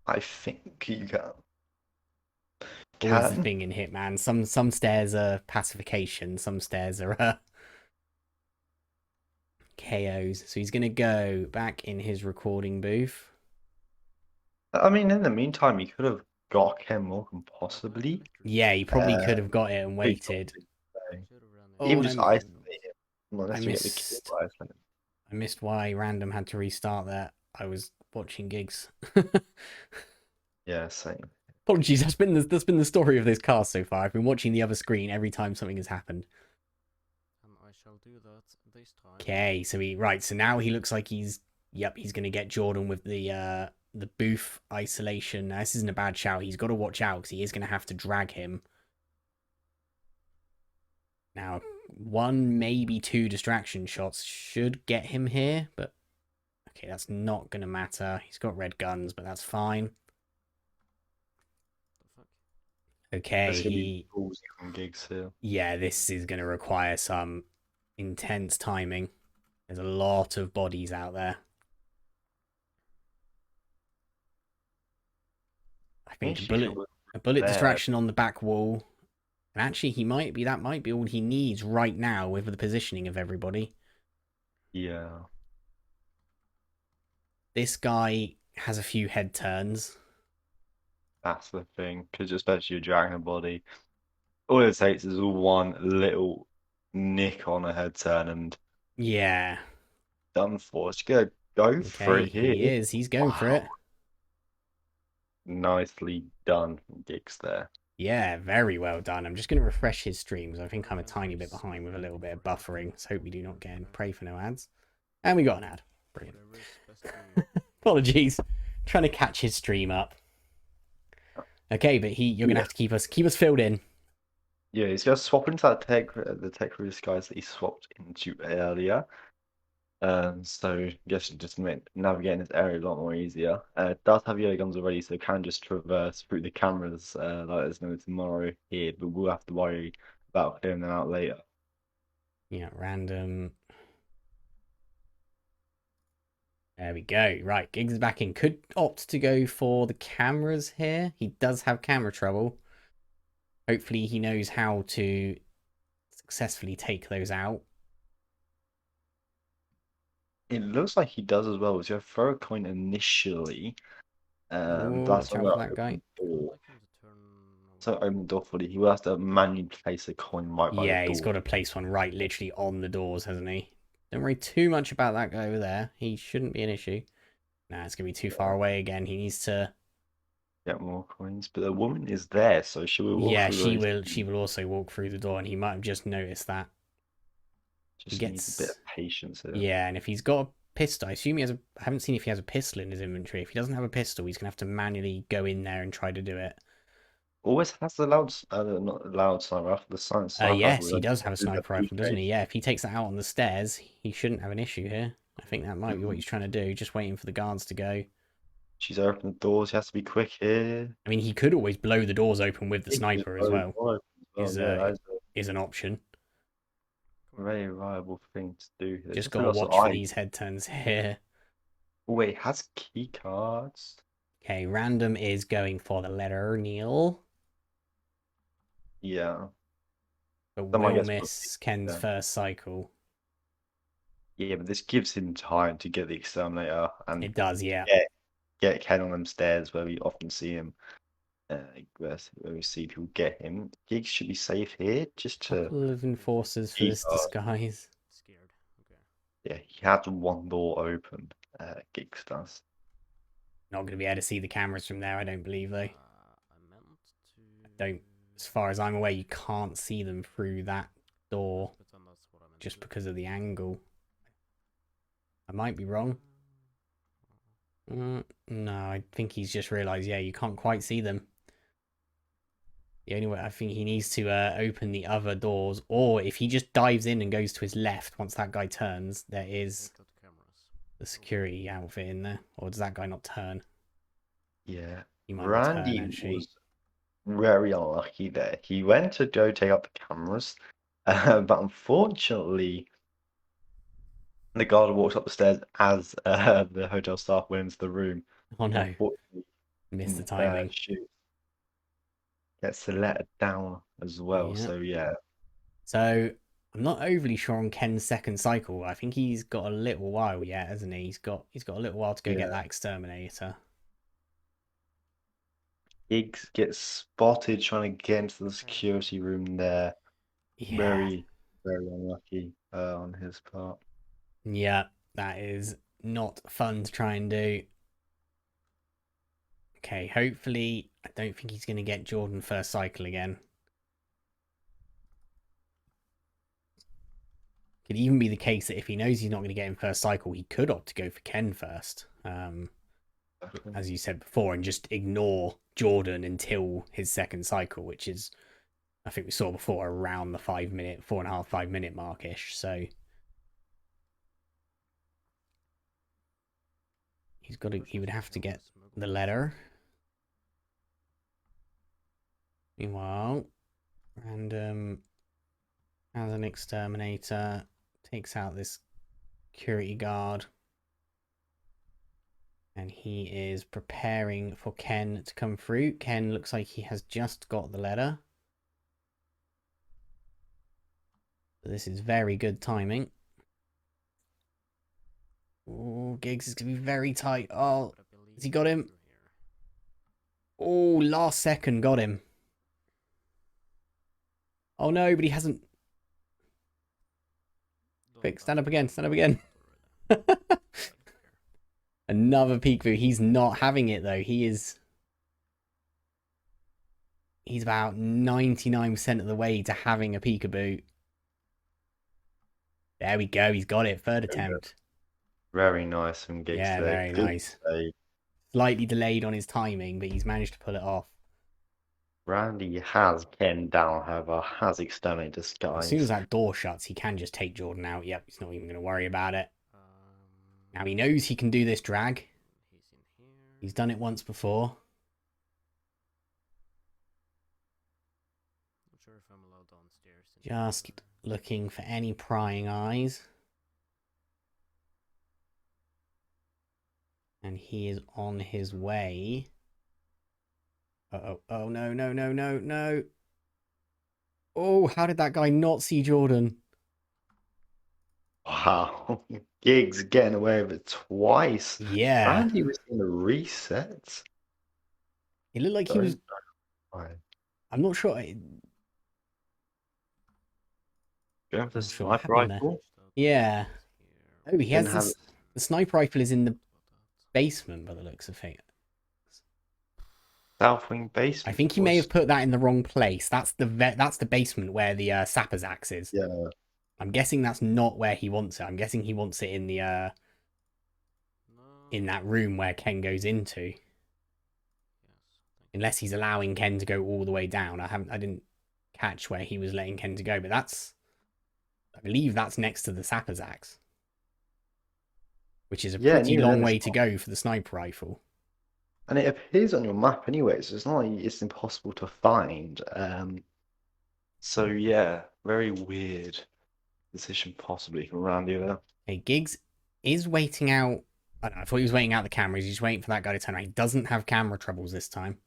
I think you can. Always the thing in Hitman. Some stairs are pacification, some stairs are KOs. So he's gonna go back in his recording booth. I mean, in the meantime, you could have got Ken Morgan possibly. Yeah, he probably could have got it and Pretty waited. Oh, Even and just isolate him. Not I necessarily get the kill, missed. but isolate him. I missed why Random had to restart that. I was watching Giggs. Yeah, same. Apologies. That's been the story of this cast so far. I've been watching the other screen every time something has happened. I shall do that this time. Okay, so so now he looks like he's gonna get Jordan with the booth isolation. Now, this isn't a bad shout. He's got to watch out because he is gonna have to drag him. Now, one maybe two distraction shots should get him here, but okay, that's not gonna matter. He's got red guns, but that's fine. The fuck? Okay, From Giggs here. yeah, this is gonna require some intense timing. There's a lot of bodies out there. I think a bullet distraction on the back wall. And actually, that might be all he needs right now with the positioning of everybody. Yeah. This guy has a few head turns. That's the thing, because especially your dragon body, all it takes is one little nick on a head turn and Yeah. done for. It's gonna go for Okay, it here. he's going for Wow, it. nicely done, Giggs there. Yeah, very well done. I'm just going to refresh his streams. I think I'm a That's tiny very bit behind with a smart little bit of for him to buffering. So hope we do not get in. uh, Pray for no ads. And we got an ad. Brilliant. whatever is best for you. Apologies. Trying to catch his stream up. Okay, but you're gonna Yeah. have to keep us filled in. Yeah, he's gonna swap into that the tech root skies that he swapped into earlier. So I guess it just make navigating this area a lot more easier. It does have yellow guns already, so it can just traverse through the cameras like there's no tomorrow here, but we'll have to worry about clearing them out later. Yeah, random. There we go. Right, Giggs is back in. Could opt to go for the cameras here. He does have camera trouble. Hopefully he knows how to successfully take those out. It looks like he does as well. So you throw a coin initially. Oh, That's watch what out for will that guy. open the I'd door. like him to turn So away. open the door fully. He will have to manually place a coin right by the Yeah, he's door. got to place one right literally on the doors, hasn't he? Don't worry too much about that guy over there. He shouldn't be an issue. Nah, it's going to be too far away again. He needs to... Get more coins. But the woman is there, so she will walk Yeah, through those. she will also walk through the door, and he might have just noticed that. He Just needs a bit gets... of patience here. Yeah, and if he's got a pistol, I assume he has a... I haven't seen if he has a pistol in his inventory. If he doesn't have a pistol, he's going to have to manually go in there and try to do it. Always has the not loud sniper rifle, the silent sniper rifle. Yes, he Like, does have a do the sniper rifle, doesn't he? PK. Yeah, if he takes that out on the stairs, he shouldn't have an issue here. I think that might be what he's trying to do, just waiting for the guards to go. She's opening the doors. He has to be quick here. I mean, he could always blow the doors open with the He can just sniper as blow the well. door open as well. Is Yeah, that is is an option. a very viable thing to do. There's Just just gotta lots of watch for eyes. these head turns here. Oh, wait, it has key cards. Okay, random is going for the letter Neil, Yeah. but Some I will guess miss Ken's yeah. first cycle. Yeah, but this gives him time to get the exterminator and It does, yeah. get Ken on them stairs where we often see him. Where we see people get him. Giggs should be safe here, just to. Couple of enforcers for Key this card. disguise. Scared. Okay. Yeah, he has one door open. Giggs does. Not going to be able to see the cameras from there, I don't believe, though. I meant to. Don't, as far as I'm aware, you can't see them through that door Pretend that's what I meant just to do. because of the angle. I might be wrong. No, I think he's just realised, yeah, you can't quite see them. The only way, I think he needs to open the other doors, or if he just dives in and goes to his left, once that guy turns, there is Take out cameras. the security outfit in there. Or does that guy not turn? Yeah. He might not turn, Randy actually. was very unlucky there. He went to go take out the cameras, but unfortunately, the guard walks up the stairs as the hotel staff went into the room. Oh no, Unfortunately, missed the timing. shoot gets the letter down as well. Yeah. So yeah, So I'm not overly sure on Ken's second cycle. I think he's got a little while yet, hasn't he? He's got a little while to go get that exterminator. Giggs gets spotted trying to get into the security room there. Yeah. Very, very unlucky on his part. Yeah, that is not fun to try and do. Okay, hopefully, I don't think he's going to get Jordan first cycle again. Could even be the case that if he knows he's not going to get him first cycle, he could opt to go for Ken first. As you said before, and just ignore Jordan until his second cycle, which is, I think we saw before, around the 4.5, 5 minute markish. So he would have to get the letter. Meanwhile, random has an exterminator, takes out this security guard. And he is preparing for Ken to come through. Ken looks like he has just got the letter. This is very good timing. Oh, Giggs is going to be very tight. Oh, has he got him? Oh, last second got him. Oh no, but he hasn't. Quick, stand up again, stand up again. Another peekaboo. He's not having it though. He's about 99% of the way to having a peekaboo. There we go. He's got it. Third attempt. Very nice from Giggs Yeah, today. very Good nice. play. Slightly delayed on his timing, but he's managed to pull it off. Randy has Ken down, however, has exterminated As soon as Disguise. that door shuts, he can just take Jordan out. Yep, he's not even going to worry about it. Um, Now he knows he can do this drag. he's in here. He's done it once before. Not sure if I'm allowed downstairs. Just looking for any prying eyes. And he is on his way. Uh-oh. Oh, no, no, no, no, no. Oh, how did that guy not see Jordan? Wow. Giggs getting away with it twice. Yeah. Randy was in the resets. It looked like he was... Right. I'm not sure. Going for the Not sure what sniper happened there. rifle. Yeah. Oh, he has Didn't have this... The sniper rifle is in the basement by the looks of things. South wing base. I think he may have put that in the wrong place. That's the basement where the sapper's axe is. Yeah. I'm guessing that's not where he wants it. I'm guessing he wants it in the No. in that room where Ken goes into. Yes. Unless he's allowing Ken to go all the way down. I didn't catch where he was letting Ken to go, but I believe that's next to the sapper's axe. Which is a pretty long way to go for the sniper rifle. And it appears on your map anyway, so it's not like it's impossible to find. So yeah, very weird decision possibly from Randy there. Okay, Giggs is waiting out. I don't know, I thought he was waiting out the cameras. He's waiting for that guy to turn around. He doesn't have camera troubles this time.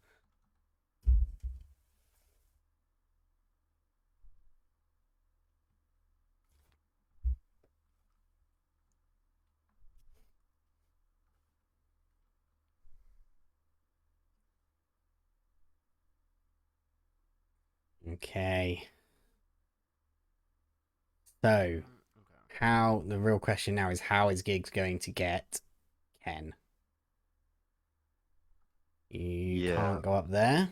Okay. So, Okay. the real question now is how is Giggs going to get Ken? You can't go up there.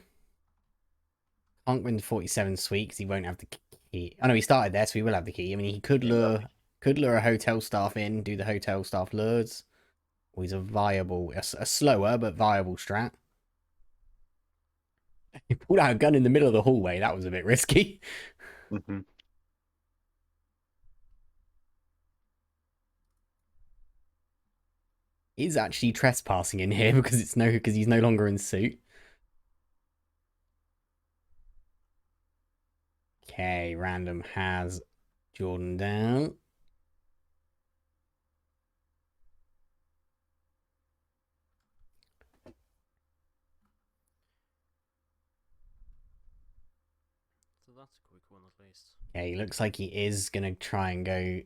Can't go into 47 suite because he won't have the key. Oh no, he started there, so he will have the key. I mean, he could lure a hotel staff in, do the hotel staff lures. Or he's a slower but viable strat. He pulled out a gun in the middle of the hallway. That was a bit risky. Mm-hmm. He's actually trespassing in here because he's no longer in suit. Okay, random has Jordan down. So that's a quick one at least. Okay, looks like he is gonna try and go That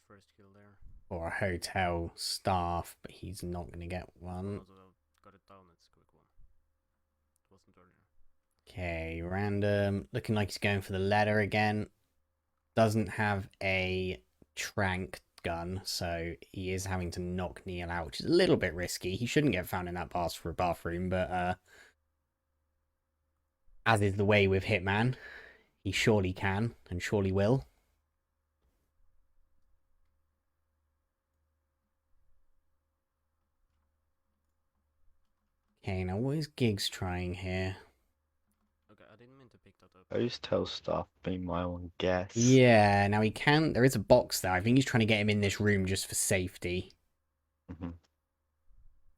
first kill there. for a hotel staff, but he's not gonna get one. Also got it down, it's a quick one. It wasn't earlier. Okay, random. Looking like he's going for the letter again. Doesn't have a trank gun, so he is having to knock Neil out, which is a little bit risky. He shouldn't get found in that bathroom, but as is the way with Hitman, he surely can and surely will. Okay, now what is Giggs trying here? Okay, I didn't mean to pick that up. Hotel staff being my own guess. Yeah, now he can. There is a box there. I think he's trying to get him in this room just for safety. Mm-hmm.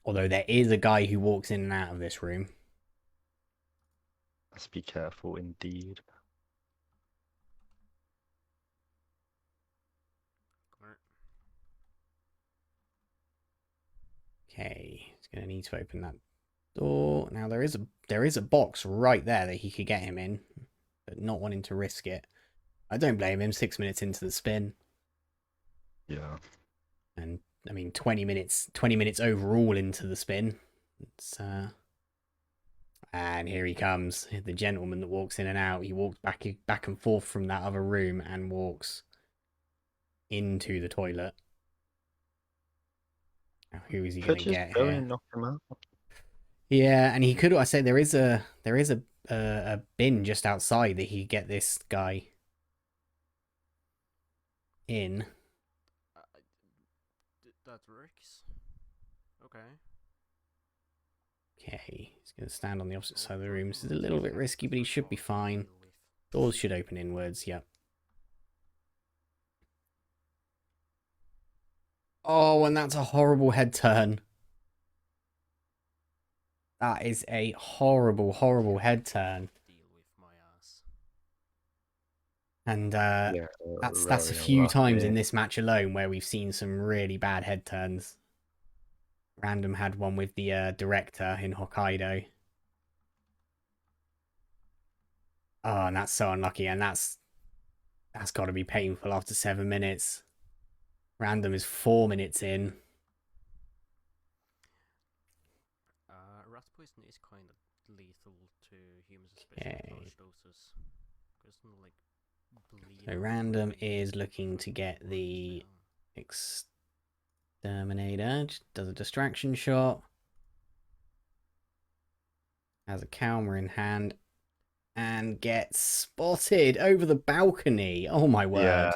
Although there is a guy who walks in and out of this room. Let's be careful indeed. Okay, he's gonna need to open that door. Now there is a box right there that he could get him in, but not wanting to risk it. I don't blame him. 6 minutes into the spin, Yeah. and I mean 20 minutes overall into the spin. It's And here he comes, the gentleman that walks in and out. He walks back and forth from that other room and walks into the toilet. Now, who is he going Could to just get go here? and knock him out. Yeah, and he could. I say there is a bin just outside that he could get this guy in. That works. Okay. Okay, he's going to stand on the opposite side of the room. This is a little bit risky, but he should be fine. Doors should open inwards. Yep. Oh, and that's a horrible head turn. That is a horrible, horrible head turn. Deal with my ass. And Yeah, that's a very few times unlucky. in this match alone where we've seen some really bad head turns. Random had one with the director in Hokkaido. Oh, and that's so unlucky, and that's got to be painful after 7 minutes. Random is 4 minutes in. Rat poison is kind of lethal to humans, especially Okay. at large doses. Because like bleed. So Random is looking to get the exterminator. Just does a distraction shot. Has a camera in hand. And gets spotted over the balcony. Oh my word. Yeah,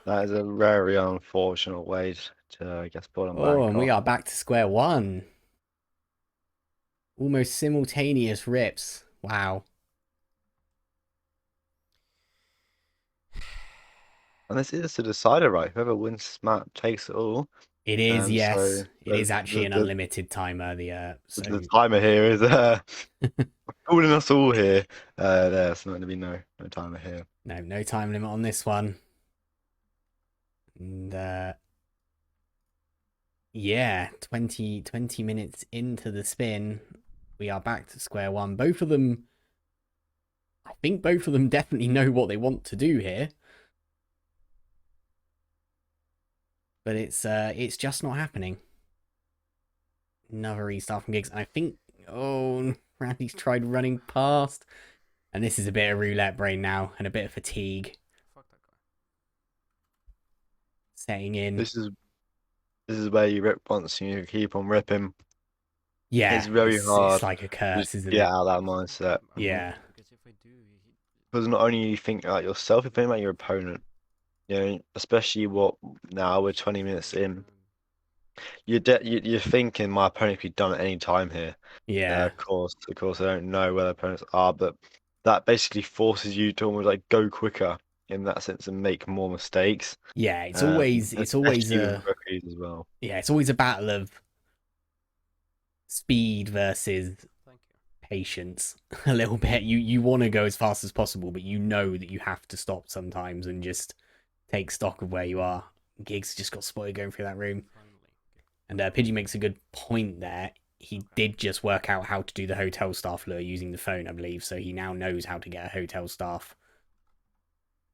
that is a very unfortunate way to, I guess, put him Oh, back and we off. are back to square one. Almost simultaneous rips. Wow. And this is the decider, right? Whoever wins this map takes it all. It is, yes. So It is actually an unlimited timer. the timer here is calling us all here. There's not going to be no timer here. no time limit on this one. And yeah, 20 minutes into the spin, we are back to square one. Both of them, I think both of them definitely know what they want to do here. But it's just not happening. Another restart from Giggs. And I think, oh, Randy's tried running past. And this is a bit of roulette brain now and a bit of fatigue Fuck that guy. setting in. This is where you rip once and you keep on ripping. Yeah, It's very hard it's like a to curse, just isn't get it? out of that mindset. Yeah. Because if I do, Because not only you think about yourself, you think about your opponent. You know, especially what now we're 20 minutes in. You're thinking my opponent could be done at any time here. Yeah. Of course, I don't know where the opponents are, but that basically forces you to almost like go quicker in that sense and make more mistakes. Yeah, it's always Especially with a rookies as well. yeah, it's always a battle of speed versus thank you. patience a little bit. You want to go as fast as possible, but you know that you have to stop sometimes and just take stock of where you are. Giggs just got spotted going through that room. Finally. And Pidgey makes a good point there. He did just work out how to do the hotel staff lure using the phone, I believe, so he now knows how to get a hotel staff.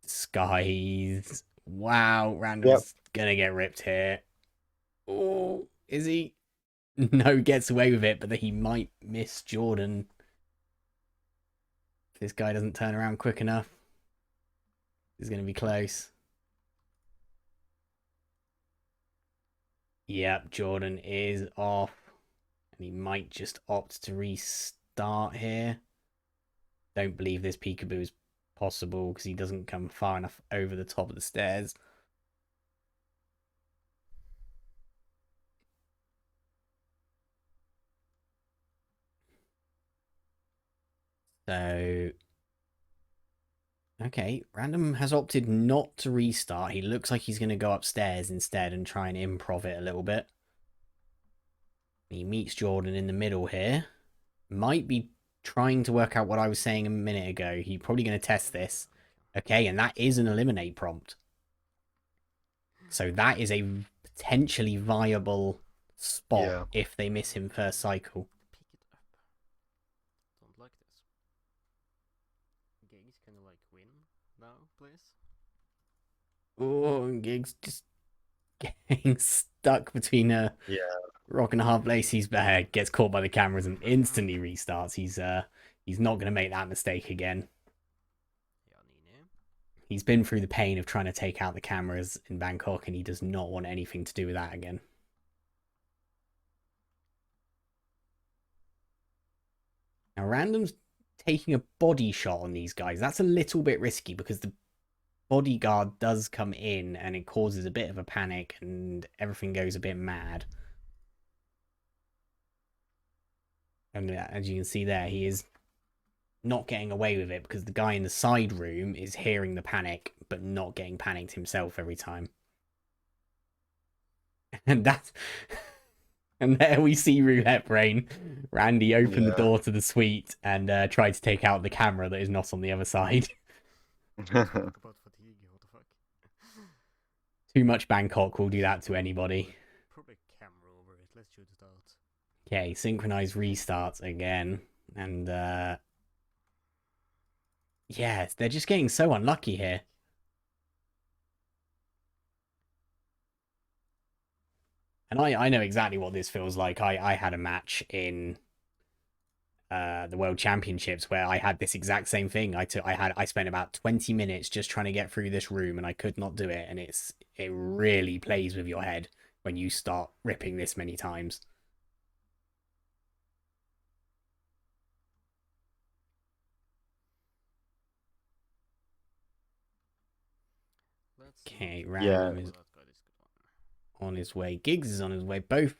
Skies. Wow, Random's gonna get ripped here. Oh, is he? No, gets away with it, but he might miss Jordan. If this guy doesn't turn around quick enough, it's gonna be close. Yep, Jordan is off. And he might just opt to restart here. Don't believe this peekaboo is possible because he doesn't come far enough over the top of the stairs. So, okay, Random has opted not to restart. He looks like he's going to go upstairs instead and try and improv it a little bit. He meets Jordan in the middle here. Might be trying to work out what I was saying a minute ago. He's probably going to test this. Okay, and that is an eliminate prompt. So that is a potentially viable spot if they miss him first cycle. Pick it up. Don't like this. Giggs, can you like win now, please? Oh, and Giggs just getting stuck between Rock and a hard place. He's gets caught by the cameras and instantly restarts. He's not going to make that mistake again. He's been through the pain of trying to take out the cameras in Bangkok, and he does not want anything to do with that again. Now, Random's taking a body shot on these guys. That's a little bit risky because the bodyguard does come in and it causes a bit of a panic and everything goes a bit mad. And as you can see there, he is not getting away with it because the guy in the side room is hearing the panic but not getting panicked himself every time. And that's... And there we see Roulette Brain. Randy opened the door to the suite and tried to take out the camera that is not on the other side. Too much Bangkok will do that to anybody. Put a camera over it. Let's shoot it out. Okay, synchronized restarts again. And yeah, they're just getting so unlucky here. And I know exactly what this feels like. I had a match in the World Championships where I had this exact same thing. I spent about 20 minutes just trying to get through this room and I could not do it. And it really plays with your head when you start ripping this many times. Okay, Random is on his way. Giggs is on his way. Both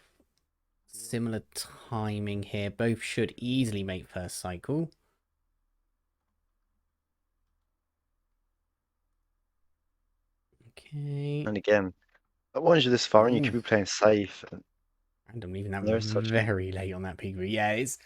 similar timing here. Both should easily make first cycle. Okay. And again, once you're this far in, you could be playing safe. Random leaving that very late on that PV. Yeah, it's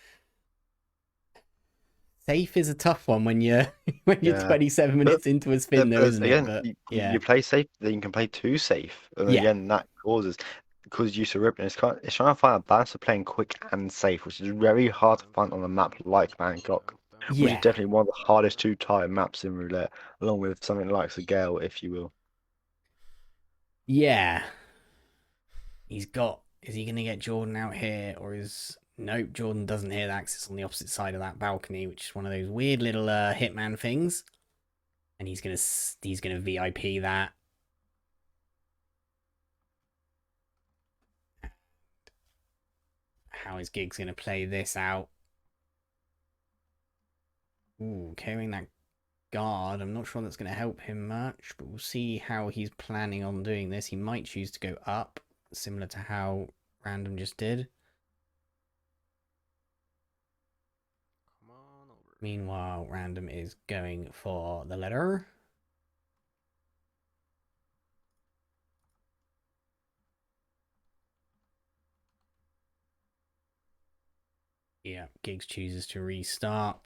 safe is a tough one when you're 27 minutes into a spin, though, isn't again, it? But you play safe, then you can play too safe, and again that causes because you ripping. It's trying to find a balance of playing quick and safe, which is very hard to find on a map like Bangkok, which is definitely one of the hardest to tie maps in roulette, along with something like the Gale, if you will. Yeah, is he going to get Jordan out here, or is... Nope, Jordan doesn't hear the access on the opposite side of that balcony, which is one of those weird little hitman things. And he's gonna VIP that. How is Giggs gonna play this out? Ooh, carrying that guard. I'm not sure that's gonna help him much, but we'll see how he's planning on doing this. He might choose to go up, similar to how Random just did. Meanwhile, Random is going for the letter. Yeah, Giggs chooses to restart.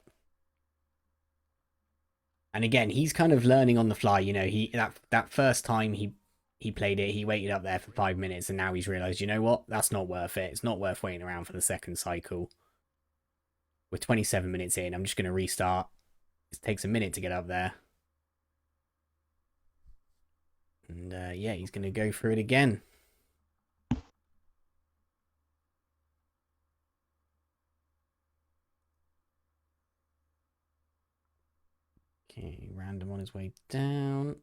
And again, he's kind of learning on the fly. You know, that first time he played it, he waited up there for 5 minutes, and now he's realised, you know what, that's not worth it. It's not worth waiting around for the second cycle. We're 27 minutes in. I'm just going to restart. It takes a minute to get up there. And yeah, he's going to go through it again. Okay, Random on his way down.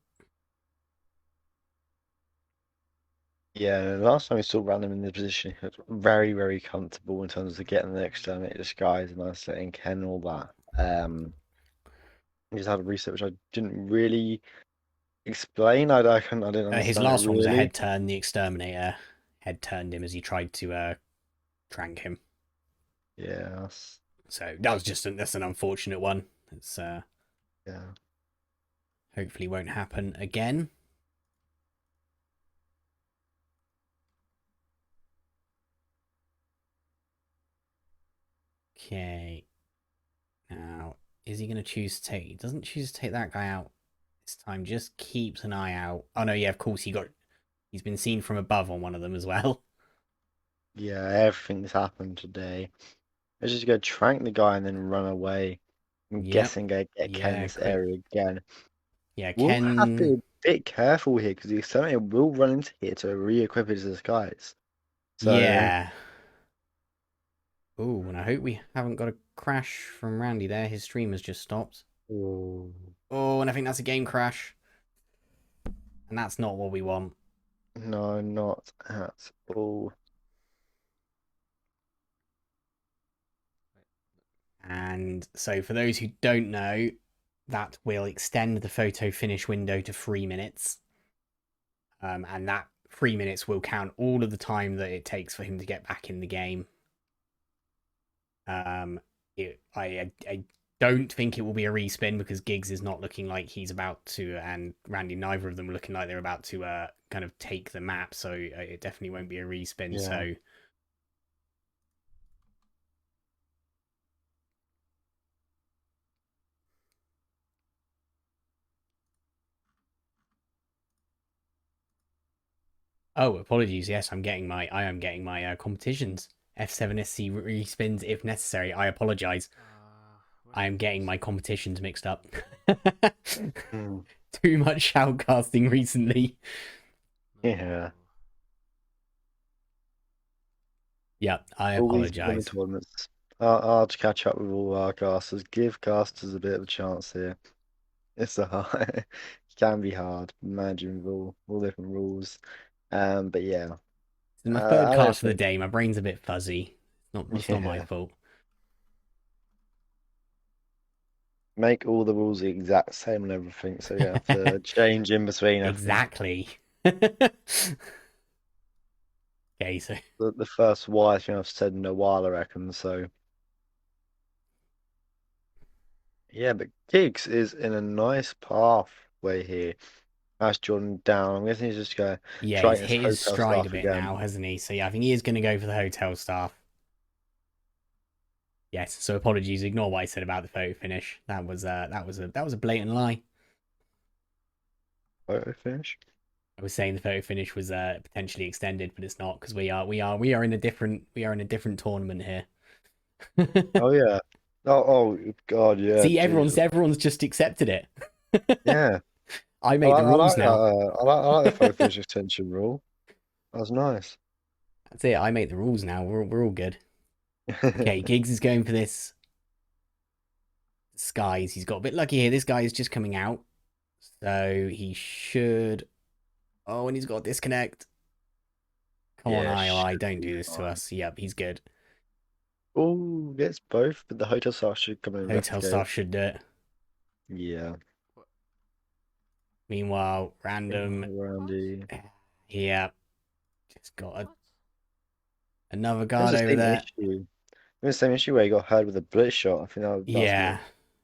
Yeah, the last time we saw Random in this position, he was very, very comfortable in terms of getting the exterminate disguise and isolating Ken and all that. He just had a reset which I didn't really explain. I didn't understand. His last one was a head turn. The exterminator head turned him as he tried to trank him. Yeah. So that was that's an unfortunate one. It's yeah. Hopefully won't happen again. Okay. Now, is he going to choose to take... He doesn't choose to take that guy out this time. Just keeps an eye out. Oh, no, yeah, of course, he's been seen from above on one of them as well. Yeah, everything's happened today. Let's just go trank the guy and then run away. I'm guessing get Ken in this area again. Yeah, We'll have to be a bit careful here because the exterminator will run into here to re-equip his disguise. So, yeah. Oh, and I hope we haven't got a crash from Randy there. His stream has just stopped. Oh, Oh, and I think that's a game crash. And that's not what we want. no, not at all. And so for those who don't know, that will extend the photo finish window to 3 minutes. And that 3 minutes will count all of the time that it takes for him to get back in the game. I don't think it will be a respin because Giggs is not looking like he's about to, and Randy, neither of them are looking like they're about to kind of take the map. So it definitely won't be a respin. Yeah. So oh, apologies. Yes, I am getting my competitions F7SC respins if necessary. I apologize. Where I are am the getting keys? my competitions mixed up. Hmm. Too much shoutcasting recently. Yeah. Yeah, I All these blooming apologize. tournaments. Hard to catch up with all our casters. Give casters a bit of a chance here. It's a hard, it can be hard managing with all different rules. But yeah, This is my third I don't cast of the think. day. My brain's a bit fuzzy. It's not my Yeah, fault. make all the rules the exact same and everything, so you have to change in between. I think Exactly. Okay, so the first wise thing I've said in a while, I reckon. So yeah, but Giggs is in a nice pathway here. That's Jordan down. I'm guessing he's just gonna yeah, try he's his hit his hotel stride a stuff bit again. now, hasn't he? So yeah, I think he is going to go for the hotel staff. Yes. So apologies. Ignore what I said about the photo finish. That was a blatant lie. Photo finish. I was saying the photo finish was potentially extended, but it's not because we are in a different tournament here. Oh yeah. Oh God, yeah. See, everyone's Jesus. everyone's just accepted it. Yeah. I I make the like, I rules like that. now. I like the photo finish extension rule. That was nice. That's it. I make the rules now. We're all good. Okay, Giggs is going for this skies. He's got a bit lucky here. This guy is just coming out, so he should. Oh, and he's got a disconnect. Come on, Yeah, IOI, should don't be do this to fine. us. Yep, he's good. Oh, gets both, but the hotel staff should come and Hotel investigate. staff should do it. Yeah. What? Meanwhile, random. What? Randy. Yeah, just got What? another It was guard the over same there. issue. It was the same issue where he got hurt with a blitz shot. I think that's what Yeah.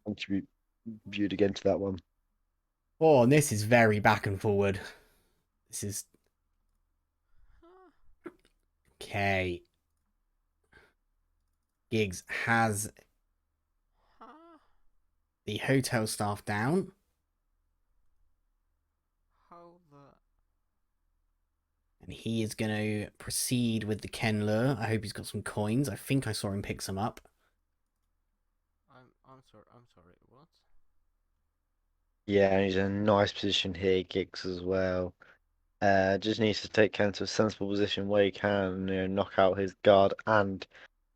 contributed again to that one. Oh, and this is very back and forward. This is Huh? okay. Giggs has Huh? the hotel staff down. How the? And he is going to proceed with the Ken lure. I hope he's got some coins. I think I saw him pick some up. I'm sorry. I'm sorry. What? Yeah, and he's in a nice position here, Giggs as well. Just needs to take Ken to a sensible position where he can, knock out his guard and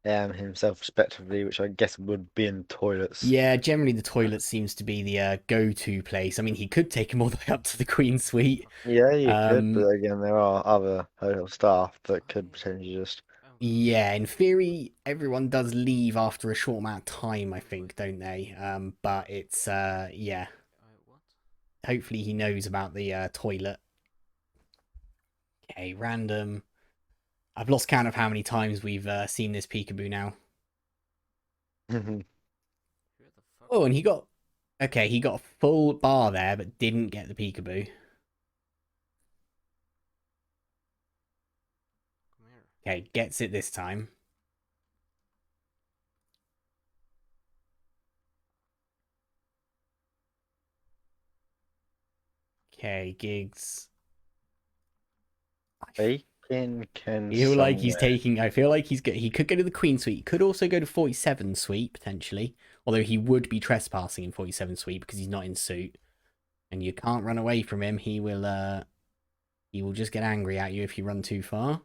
himself respectively, which I guess would be in toilets. Yeah, generally the toilet seems to be the go-to place. I mean, he could take him all the way up to the Queen Suite. Yeah, you could, Um, but again, there are other hotel staff that could potentially just. yeah, in theory, everyone does leave after a short amount of time, I think, don't they? But it's yeah. What? Hopefully he knows about the toilet. Okay, random. I've lost count of how many times we've seen this peekaboo now. Who the fuck? Oh, and he got okay. He got a full bar there, but didn't get the peekaboo. Come here. Okay, gets it this time. Okay, Giggs. Bacon can Feel like he's somewhere. taking. I feel like he could go to the Queen Suite. He could also go to 47 Suite potentially. Although he would be trespassing in 47 Suite because he's not in suit, and you can't run away from him. He will just get angry at you if you run too far.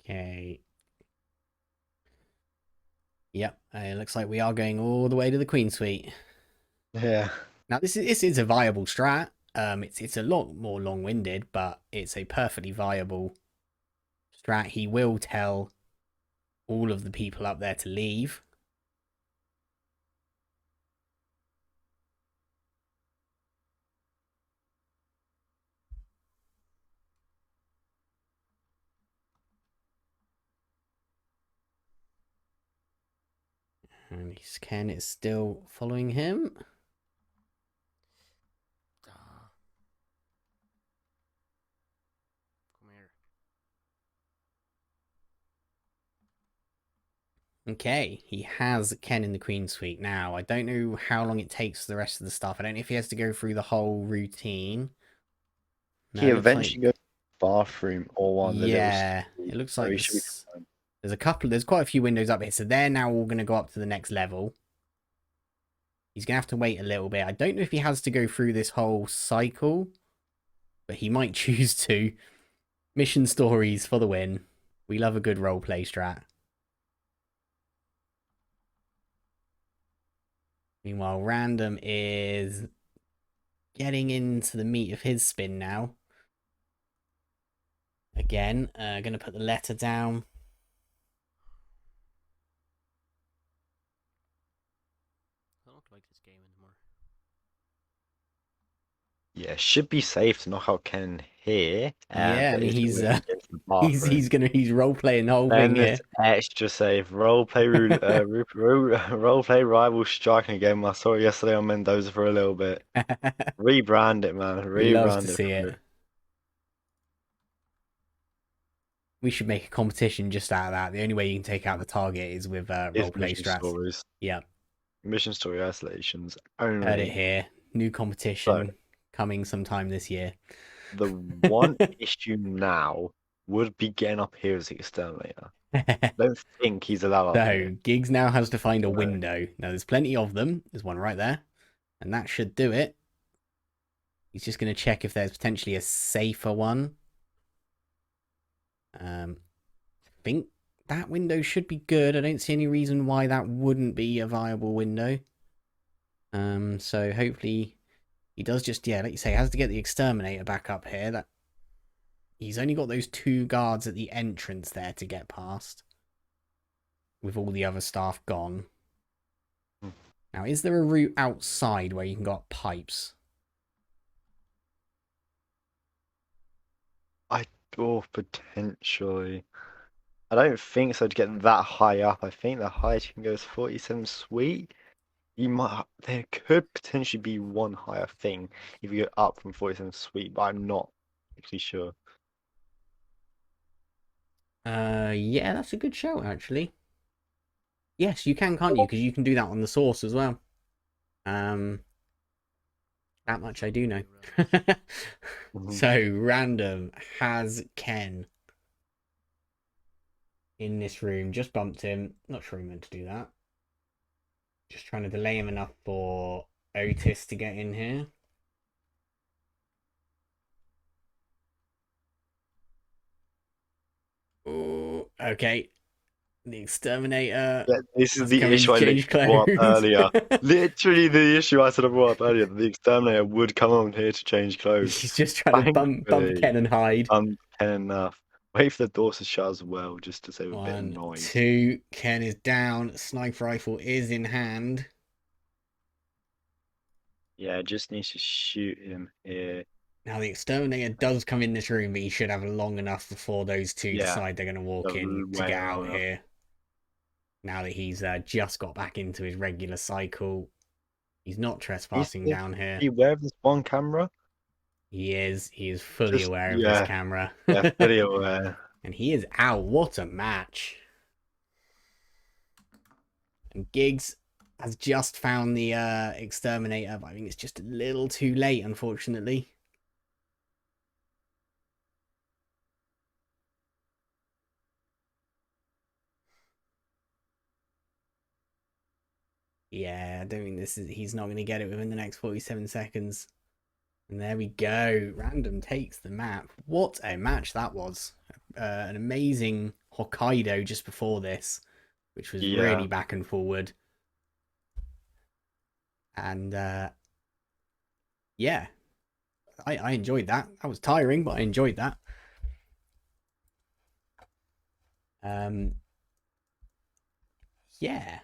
Okay. Yep, it looks like we are going all the way to the Queen Suite. Yeah. Now this is a viable strat. It's a lot more long-winded, but it's a perfectly viable strat. He will tell all of the people up there to leave. And Ken is still following him. Ah. Come here. Okay, he has Ken in the Queen Suite now. I don't know how long it takes for the rest of the stuff. I don't know if he has to go through the whole routine. No, He it looks eventually like goes to the bathroom or one of the little yeah, stools, it looks so like he should be this. fine. There's quite a few windows up here, so they're now all going to go up to the next level. He's going to have to wait a little bit. I don't know if he has to go through this whole cycle, but he might choose to. Mission stories for the win. We love a good roleplay strat. Meanwhile, Random is getting into the meat of his spin now. Again, going to put the letter down. I don't like this game anymore. Yeah, should be safe to knock out Ken here, Yeah, I but mean he's he's going to get to the bathroom. he's role playing the whole Then thing this here. extra safe roleplay rival striking game. I saw it yesterday on Mendoza for a little bit. Rebrand it, man. We love to Rebrand it see for it. We should make a competition just out of that. The only way you can take out the target is with his roleplay mission strats. stories. Yeah, Mission story isolations heard it only. here. New So competition coming sometime this year. the one issue now would be getting up here as the exterminator. I don't think he's allowed up So here. Giggs now has to find a So, window. Now there's plenty of them. There's one right there, and that should do it. He's just going to check if there's potentially a safer one. I think that window should be good. I don't see any reason why that wouldn't be a viable window. So hopefully he does just, yeah, like you say, has to get the exterminator back up here. That he's only got those two guards at the entrance there to get past, with all the other staff gone. Now, is there a route outside where you can go up pipes? potentially. I don't think so to get that high up. I think the highest you can go is 47 suite. There could potentially be one higher thing if you go up from 47 suite, but I'm not actually sure. Yeah, that's a good show, actually. Yes, you can, can't you? Because you can do that on the source as well. That much I do know. So, Random has Ken in this room. Just bumped him. Not sure he meant to do that. Just trying to delay him enough for Otis to get in here. Oh, okay. The exterminator. Yeah, this is Has the come in issue to I change brought up clothes. earlier. Literally the issue I said I brought up earlier. The exterminator would come on here to change clothes. He's just trying to bump Thankfully, Ken and hide. Ken enough. Wait for the doors to shut as well, just to save a bit of 1, noise. 2. Ken is down. Sniper rifle is in hand. Yeah, just needs to shoot him here. Now the exterminator does come in this room, but he should have long enough before those two decide they're going to walk in to way get long out enough. here. Now that he's just got back into his regular cycle, he's not trespassing down here. Be aware of this one camera. He is fully aware of this camera. Yeah, fully aware. And he is out. What a match. And Giggs has just found the exterminator, but I think it's just a little too late, unfortunately. Yeah, I don't think he's not going to get it within the next 47 seconds. And there we go. Random takes the map. What a match that was. An amazing Hokkaido just before this, which was Yeah. really back and forward. And yeah, I enjoyed that. That was tiring, but I enjoyed that. Yeah.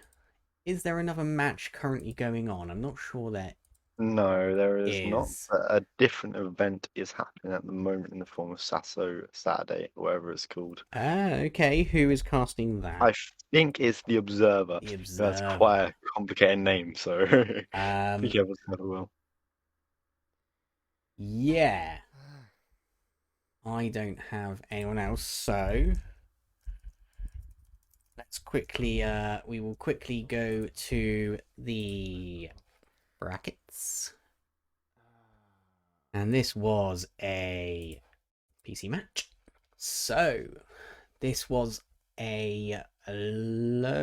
Is there another match currently going on? I'm not sure there No, there is not. is. A different event is happening at the moment in the form of Sasso Saturday, whatever it's called. Okay. Who is casting that? I think it's the Observer. The That's Observer. quite a complicated name, so be Um, careful as well. yeah. I don't have anyone else, so let's quickly we will quickly go to the brackets. And this was a PC match. So this was a lower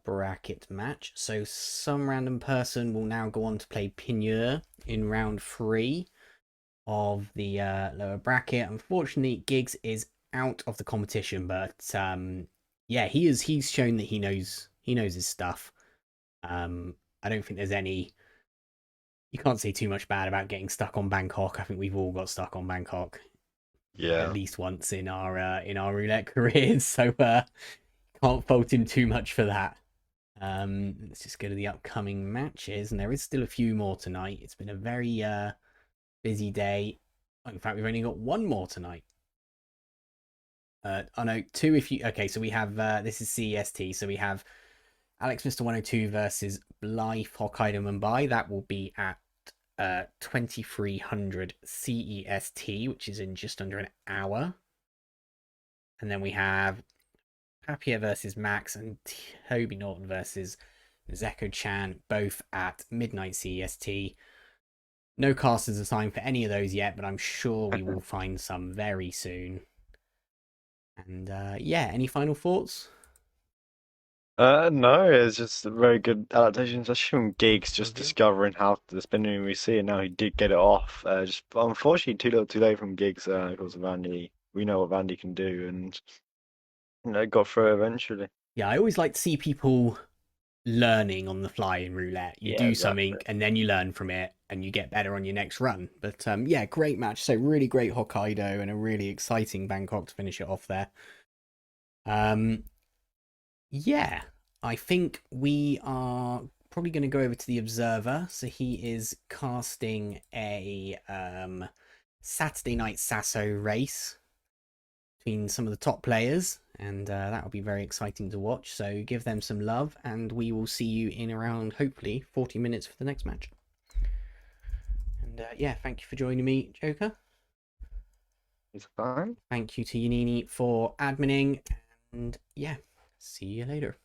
bracket match. So some random person will now go on to play Pineur in round 3 of the lower bracket. Unfortunately, Giggs is out of the competition, but yeah, he's shown that he knows his stuff. I don't think there's any. You can't say too much bad about getting stuck on Bangkok. I think we've all got stuck on Bangkok at Yeah. least once in our roulette careers, so can't fault him too much for that. Let's just go to the upcoming matches, and there is still a few more tonight. It's been a very busy day. In fact, we've only got one more tonight. Oh no, 2 if you... Okay, so we have... this is CEST, so we have Alex Mr. 102 versus Blythe Hokkaido Mumbai. That will be at 2300 CEST, which is in just under an hour. And then we have Papier versus Max and Toby Norton versus Zeko Chan, both at midnight CEST. No casters assigned for any of those yet, but I'm sure we will find some very soon. And yeah, any final thoughts? No, it's just a very good adaptation, especially from Giggs just Mhm. discovering how the spinning we see, and now he did get it off. Just unfortunately too little too late from Giggs, because of Andy. We know what Andy can do, and got through eventually. Yeah, I always like to see people learning on the fly in roulette. You Yeah, do something exactly. and then you learn from it and you get better on your next run. But yeah, great match. So really great Hokkaido and a really exciting Bangkok to finish it off there. Yeah, I think we are probably going to go over to the Observer. So he is casting a Saturday night Sasso race between some of the top players, and that will be very exciting to watch. So give them some love, and we will see you in around hopefully 40 minutes for the next match. And yeah, thank you for joining me, Joker. It's fine. Thank you to Yanini for adminning, and yeah, see you later.